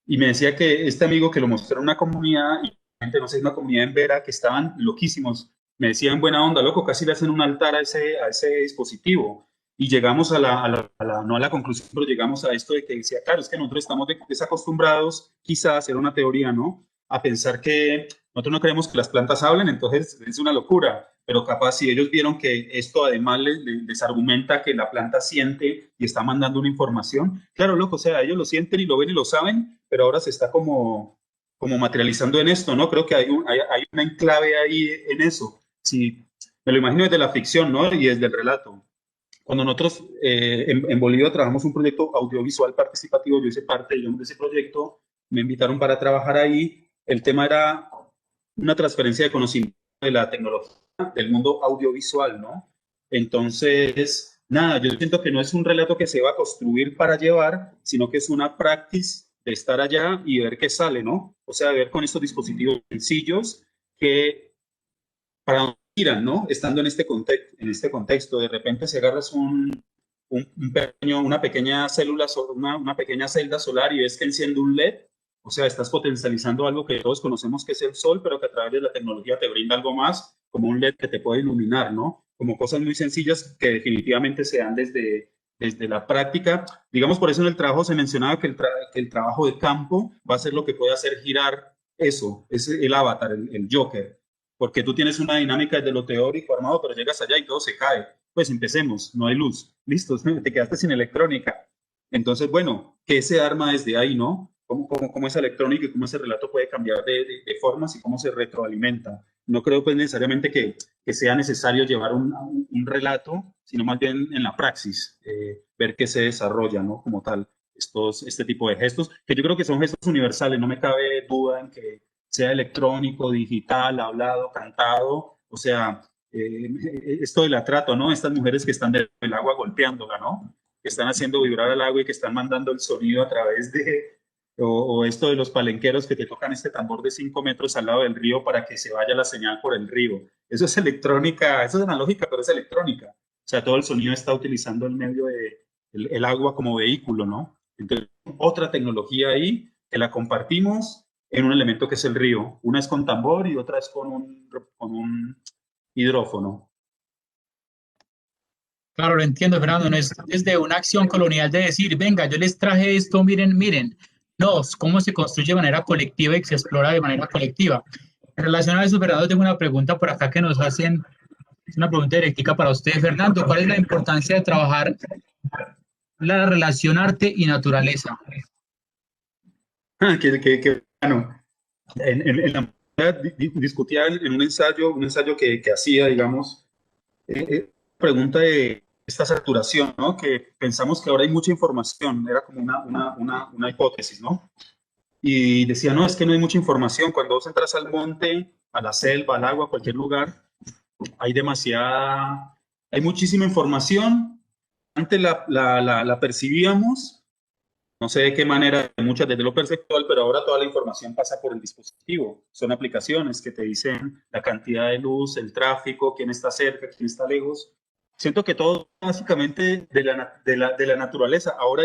Y me decía que este amigo que lo mostró en una comunidad, y no sé, una comunidad en Vera, que estaban loquísimos. Me decían, buena onda, loco, casi le hacen un altar a ese dispositivo. Y llegamos no a la conclusión, pero llegamos a esto de que decía, claro, es que nosotros estamos desacostumbrados, quizás, era una teoría, ¿no? A pensar que nosotros no queremos que las plantas hablen, entonces es una locura. Pero capaz si ellos vieron que esto además les argumenta que la planta siente y está mandando una información, claro, loco, o sea, ellos lo sienten y lo ven y lo saben, pero ahora se está como materializando en esto, ¿no? Creo que hay una enclave ahí en eso. Si me lo imagino desde la ficción, ¿no? Y desde el relato. Cuando nosotros en Bolivia trabajamos un proyecto audiovisual participativo, yo hice parte, digamos, de ese proyecto, me invitaron para trabajar ahí. El tema era una transferencia de conocimiento de la tecnología del mundo audiovisual, ¿no? Entonces, nada, yo siento que no es un relato que se va a construir para llevar, sino que es una practice de estar allá y ver qué sale, ¿no? O sea, ver con estos dispositivos sencillos que para miran, ¿no? Estando en este contexto, de repente si agarras una pequeña célula, una pequeña celda solar y ves que enciende un LED, o sea, estás potencializando algo que todos conocemos que es el sol, pero que a través de la tecnología te brinda algo más, como un LED que te puede iluminar, ¿no? Como cosas muy sencillas que definitivamente se dan desde la práctica. Digamos, por eso en el trabajo se mencionaba que el trabajo de campo va a ser lo que puede hacer girar eso, es el avatar, el Joker, porque tú tienes una dinámica desde lo teórico armado, pero llegas allá y todo se cae. Pues empecemos, no hay luz, listo, te quedaste sin electrónica. Entonces, bueno, ¿qué se arma desde ahí, no? ¿Cómo esa electrónica y cómo ese relato puede cambiar de formas y cómo se retroalimenta? No creo pues necesariamente que sea necesario llevar un relato, sino más bien en la praxis, ver qué se desarrolla, ¿no? Como tal, este tipo de gestos, que yo creo que son gestos universales, no me cabe duda en que sea electrónico, digital, hablado, cantado, o sea, esto del atrato, ¿no? Estas mujeres que están del agua golpeándola, ¿no? Que están haciendo vibrar el agua y que están mandando el sonido a través o esto de los palenqueros que te tocan este tambor de 5 metros al lado del río para que se vaya la señal por el río. Eso es electrónica, eso es analógica, pero es electrónica. O sea, todo el sonido está utilizando el medio el agua como vehículo, ¿no? Entonces, otra tecnología ahí que la compartimos en un elemento que es el río. Una es con tambor y otra es con un hidrófono. Claro, lo entiendo, Fernando. No es desde una acción colonial de decir, venga, yo les traje esto, miren, miren. No, es cómo se construye de manera colectiva y se explora de manera colectiva. En relación a eso, Fernando, tengo una pregunta por acá que nos hacen, es una pregunta directa para usted, Fernando. ¿Cuál es la importancia de trabajar la relación arte y naturaleza? Bueno. En la discutía en un ensayo que hacía, digamos, pregunta de esta saturación, ¿no? Que pensamos que ahora hay mucha información, era como una hipótesis, ¿no? Y decía, no, es que no hay mucha información. Cuando vos entras al monte, a la selva, al agua, a cualquier lugar, hay muchísima información. Antes la percibíamos, no sé de qué manera, muchas desde lo perceptual, pero ahora toda la información pasa por el dispositivo. Son aplicaciones que te dicen la cantidad de luz, el tráfico, quién está cerca, quién está lejos. Siento que todo básicamente de la naturaleza. Ahora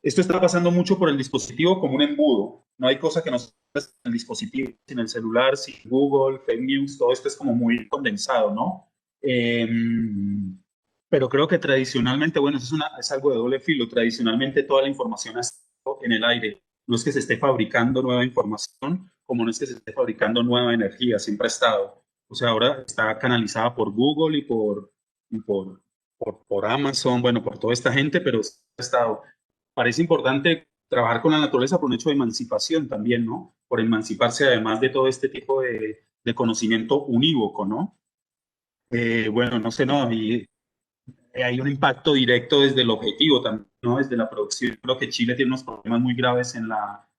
esto está pasando mucho por el dispositivo como un embudo. No hay cosa que no sea en el dispositivo, sin el celular, sin Google, fake news, todo esto es como muy condensado, ¿no? Pero creo que tradicionalmente, bueno, eso es algo de doble filo. Tradicionalmente toda la información ha estado en el aire. No es que se esté fabricando nueva información, como no es que se esté fabricando nueva energía, siempre ha estado. O sea, ahora está canalizada por Google por Amazon, bueno, por toda esta gente, pero ha estado. Parece importante trabajar con la naturaleza por un hecho de emancipación también, ¿no? Por emanciparse además de todo este tipo de conocimiento unívoco, ¿no? Bueno, no sé, no, y hay un impacto directo desde el objetivo también, ¿no? Desde la producción. Creo que Chile tiene unos problemas muy graves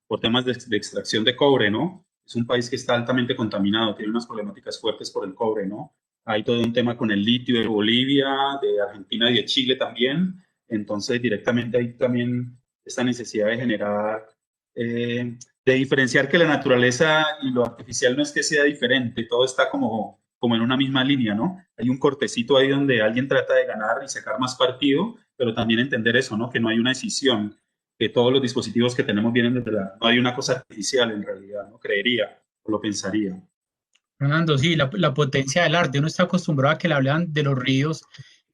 por temas de extracción de cobre, ¿no? Es un país que está altamente contaminado, tiene unas problemáticas fuertes por el cobre, ¿no? Hay todo un tema con el litio de Bolivia, de Argentina y de Chile también. Entonces, directamente hay también esta necesidad de generar, de diferenciar que la naturaleza y lo artificial no es que sea diferente, todo está como en una misma línea, ¿no? Hay un cortecito ahí donde alguien trata de ganar y sacar más partido, pero también entender eso, ¿no? Que no hay una decisión, que todos los dispositivos que tenemos vienen desde no hay una cosa artificial en realidad, ¿no? Creería, o lo pensaría. Fernando, sí, la potencia del arte. Uno está acostumbrado a que le hablan de los ríos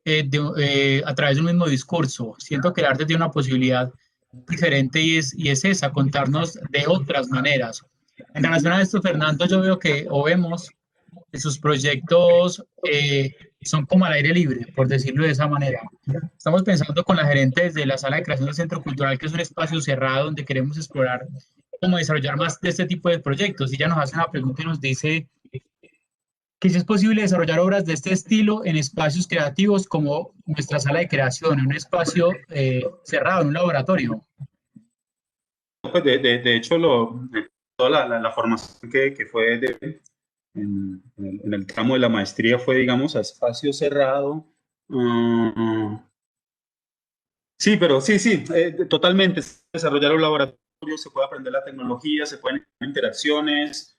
a través de un mismo discurso. Siento que el arte tiene una posibilidad diferente y es esa, contarnos de otras maneras. En relación a esto, Fernando, yo veo que, o vemos, que sus proyectos son como al aire libre, por decirlo de esa manera. Estamos pensando con la gerente desde la sala de creación del Centro Cultural, que es un espacio cerrado donde queremos explorar cómo desarrollar más de este tipo de proyectos. Y ella nos hace una pregunta y nos dice que si es posible desarrollar obras de este estilo en espacios creativos como nuestra sala de creación, en un espacio cerrado, en un laboratorio. Pues de hecho, toda la formación que fue en el tramo de la maestría fue, digamos, a espacio cerrado. Sí, pero sí, totalmente. Desarrollar un laboratorio, se puede aprender la tecnología, se pueden hacer interacciones,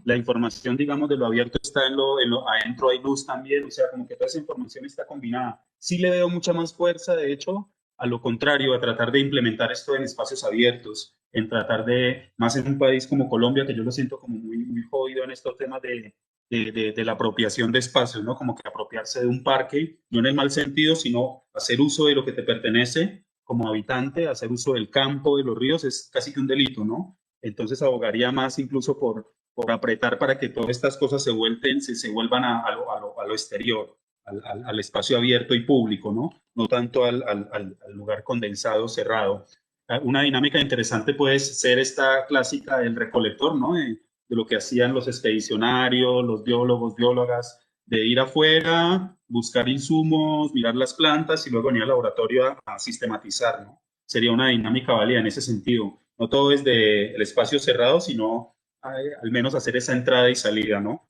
la información, digamos, de lo abierto está adentro hay luz también, o sea, como que toda esa información está combinada. Sí le veo mucha más fuerza, de hecho, a lo contrario, a tratar de implementar esto en espacios abiertos, en tratar de, más en un país como Colombia, que yo lo siento como muy jodido en estos temas de la apropiación de espacios, ¿no? Como que apropiarse de un parque, no en el mal sentido, sino hacer uso de lo que te pertenece como habitante, hacer uso del campo, de los ríos, es casi que un delito, ¿no? Entonces abogaría más incluso por apretar para que todas estas cosas se vuelvan a lo exterior, al espacio abierto y público, ¿no? No tanto al lugar condensado, cerrado. Una dinámica interesante puede ser esta clásica del recolector, ¿no? De lo que hacían los expedicionarios, los biólogos, biólogas, de ir afuera, buscar insumos, mirar las plantas y luego venir al laboratorio a sistematizar, ¿no? Sería una dinámica válida en ese sentido. No todo es del espacio cerrado, sino al menos hacer esa entrada y salida, ¿no?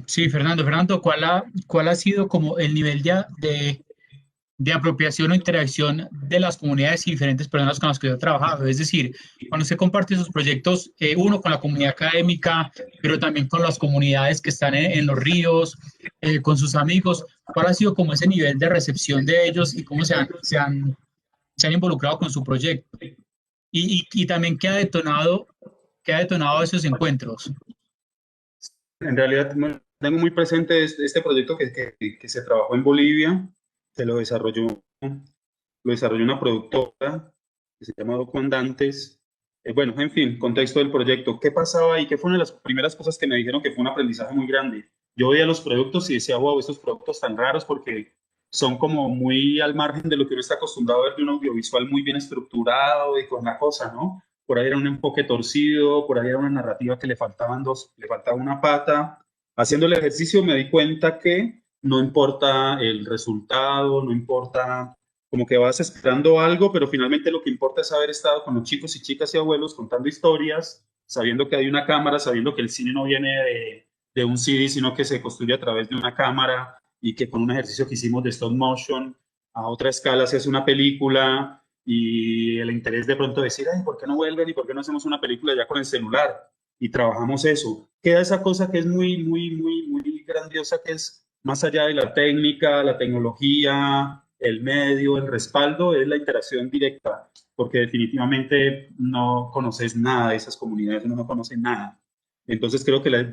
Sí, Fernando. Fernando, ¿cuál ha sido como el nivel de apropiación o interacción de las comunidades y diferentes personas con las que yo he trabajado? Es decir, cuando usted comparte sus proyectos, uno con la comunidad académica, pero también con las comunidades que están en los ríos, con sus amigos, ¿cuál ha sido como ese nivel de recepción de ellos y cómo se han se han involucrado con su proyecto. Y también qué ha detonado esos encuentros. En realidad tengo muy presente este proyecto que se trabajó en Bolivia, se lo desarrolló una productora que se llama Docuandantes. Bueno, en fin, contexto del proyecto. ¿Qué pasaba ahí? ¿Qué fue una de las primeras cosas que me dijeron que fue un aprendizaje muy grande? Yo veía los productos y decía, wow, estos productos tan raros porque son como muy al margen de lo que uno está acostumbrado a ver de un audiovisual muy bien estructurado y con la cosa, ¿no? Por ahí era un enfoque torcido, por ahí era una narrativa que le faltaba una pata. Haciendo el ejercicio me di cuenta que no importa el resultado, no importa, como que vas esperando algo, pero finalmente lo que importa es haber estado con los chicos y chicas y abuelos contando historias, sabiendo que hay una cámara, sabiendo que el cine no viene de un CD, sino que se construye a través de una cámara y que con un ejercicio que hicimos de stop motion a otra escala se hace una película y el interés de pronto decir, ay, ¿por qué no vuelven y por qué no hacemos una película ya con el celular? Y trabajamos eso. Queda esa cosa que es muy grandiosa, que es más allá de la técnica, la tecnología, el medio, el respaldo, es la interacción directa, porque definitivamente no conoces nada de esas comunidades, uno no conoce nada. Entonces creo que le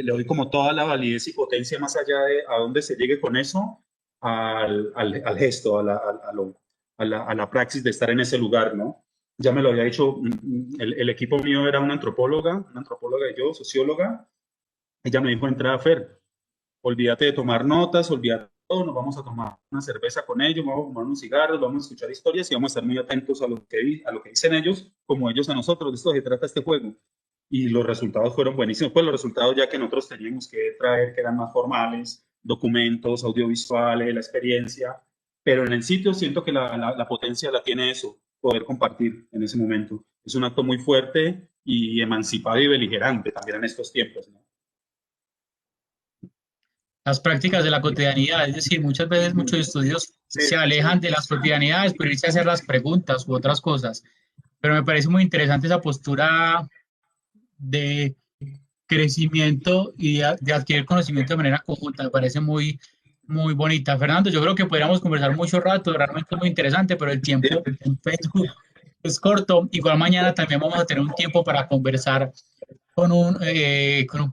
doy como toda la validez y potencia más allá de a dónde se llegue con eso, al gesto, a la praxis de estar en ese lugar, ¿no? Ya me lo había dicho, el equipo mío era una antropóloga y yo, socióloga. Ella me dijo, entrada Fer, olvídate de tomar notas, olvídate de todo, nos vamos a tomar una cerveza con ellos, vamos a fumar unos cigarros, vamos a escuchar historias y vamos a estar muy atentos a lo que dicen ellos, como ellos a nosotros. De esto se trata este juego. Y los resultados fueron buenísimos. Pues los resultados ya que nosotros teníamos que traer, que eran más formales, documentos, audiovisuales, la experiencia. Pero en el sitio siento que la potencia la tiene eso, poder compartir en ese momento. Es un acto muy fuerte y emancipado y beligerante también en estos tiempos, ¿no? Las prácticas de la cotidianidad, es decir, muchas veces muchos estudios Sí, se alejan de las cotidianidades por irse a hacer las preguntas u otras cosas, pero me parece muy interesante esa postura de crecimiento y de adquirir conocimiento de manera conjunta, me parece muy bonita. Fernando, yo creo que podríamos conversar mucho rato, realmente es muy interesante, pero el sí. tiempo en Facebook es corto. Igual mañana también vamos a tener un tiempo para conversar con un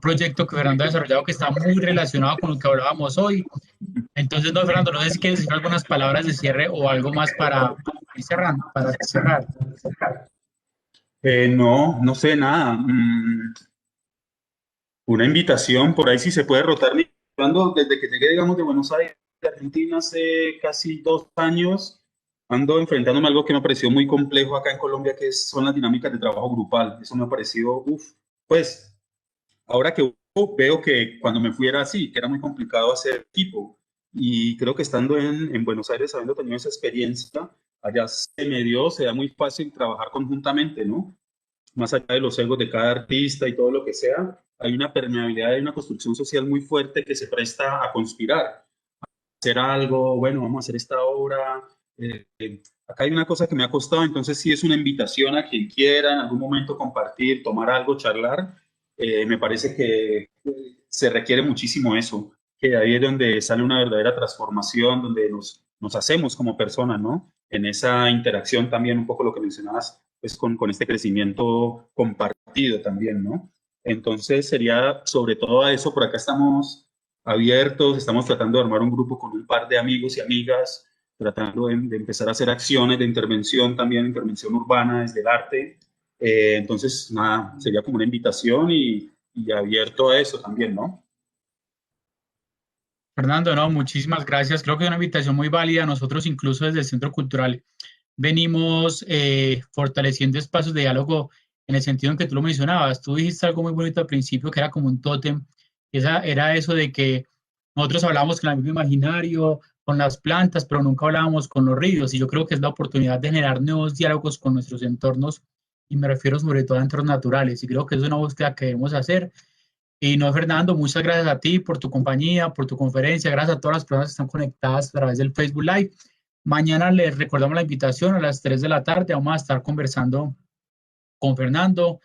proyecto que Fernando ha desarrollado que está muy relacionado con lo que hablábamos hoy. Entonces, no, Fernando, no sé si quieres decir algunas palabras de cierre o algo más ir cerrando, para cerrar. No, no sé nada. Una invitación, por ahí si se puede rotar. Cuando, desde que llegué, digamos, de Buenos Aires, de Argentina, hace casi 2 años, ando enfrentándome a algo que me ha parecido muy complejo acá en Colombia, que son las dinámicas de trabajo grupal. Eso me ha parecido, pues, ahora que veo que cuando me fui era así, que era muy complicado hacer equipo. Y creo que estando en Buenos Aires, habiendo tenido esa experiencia, allá se da muy fácil trabajar conjuntamente, ¿no? Más allá de los egos de cada artista y todo lo que sea, hay una permeabilidad, hay una construcción social muy fuerte que se presta a conspirar, hacer algo, bueno, vamos a hacer esta obra. Acá hay una cosa que me ha costado, entonces sí es una invitación a quien quiera en algún momento compartir, tomar algo, charlar. Me parece que se requiere muchísimo eso, que ahí es donde sale una verdadera transformación, donde nos hacemos como personas, ¿no? En esa interacción también, un poco lo que mencionabas, pues con este crecimiento compartido también, ¿no? Entonces sería sobre todo a eso, por acá estamos abiertos, estamos tratando de armar un grupo con un par de amigos y amigas, tratando de empezar a hacer acciones de intervención también, intervención urbana desde el arte. Entonces, nada, sería como una invitación y abierto a eso también, ¿no? Fernando, no, muchísimas gracias. Creo que es una invitación muy válida. Nosotros incluso desde el Centro Cultural venimos fortaleciendo espacios de diálogo en el sentido en que tú lo mencionabas. Tú dijiste algo muy bonito al principio que era como un tótem. Era eso de que nosotros hablábamos con el mismo imaginario, con las plantas, pero nunca hablábamos con los ríos. Y yo creo que es la oportunidad de generar nuevos diálogos con nuestros entornos, y me refiero sobre todo a entornos naturales. Y creo que es una búsqueda que debemos hacer. Y no, Fernando, muchas gracias a ti por tu compañía, por tu conferencia, gracias a todas las personas que están conectadas a través del Facebook Live. Mañana les recordamos la invitación a las 3 de la tarde. Vamos a estar conversando con Fernando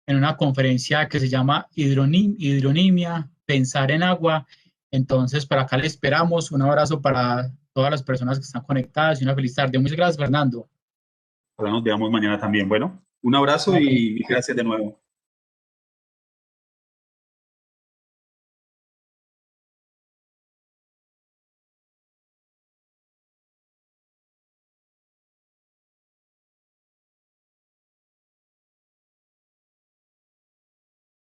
en una conferencia que se llama Hidronimia, Pensar en Agua. Entonces, para acá le esperamos. Un abrazo para todas las personas que están conectadas y una feliz tarde. Muchas gracias, Fernando. Ojalá nos veamos mañana también. Bueno, un abrazo y gracias de nuevo.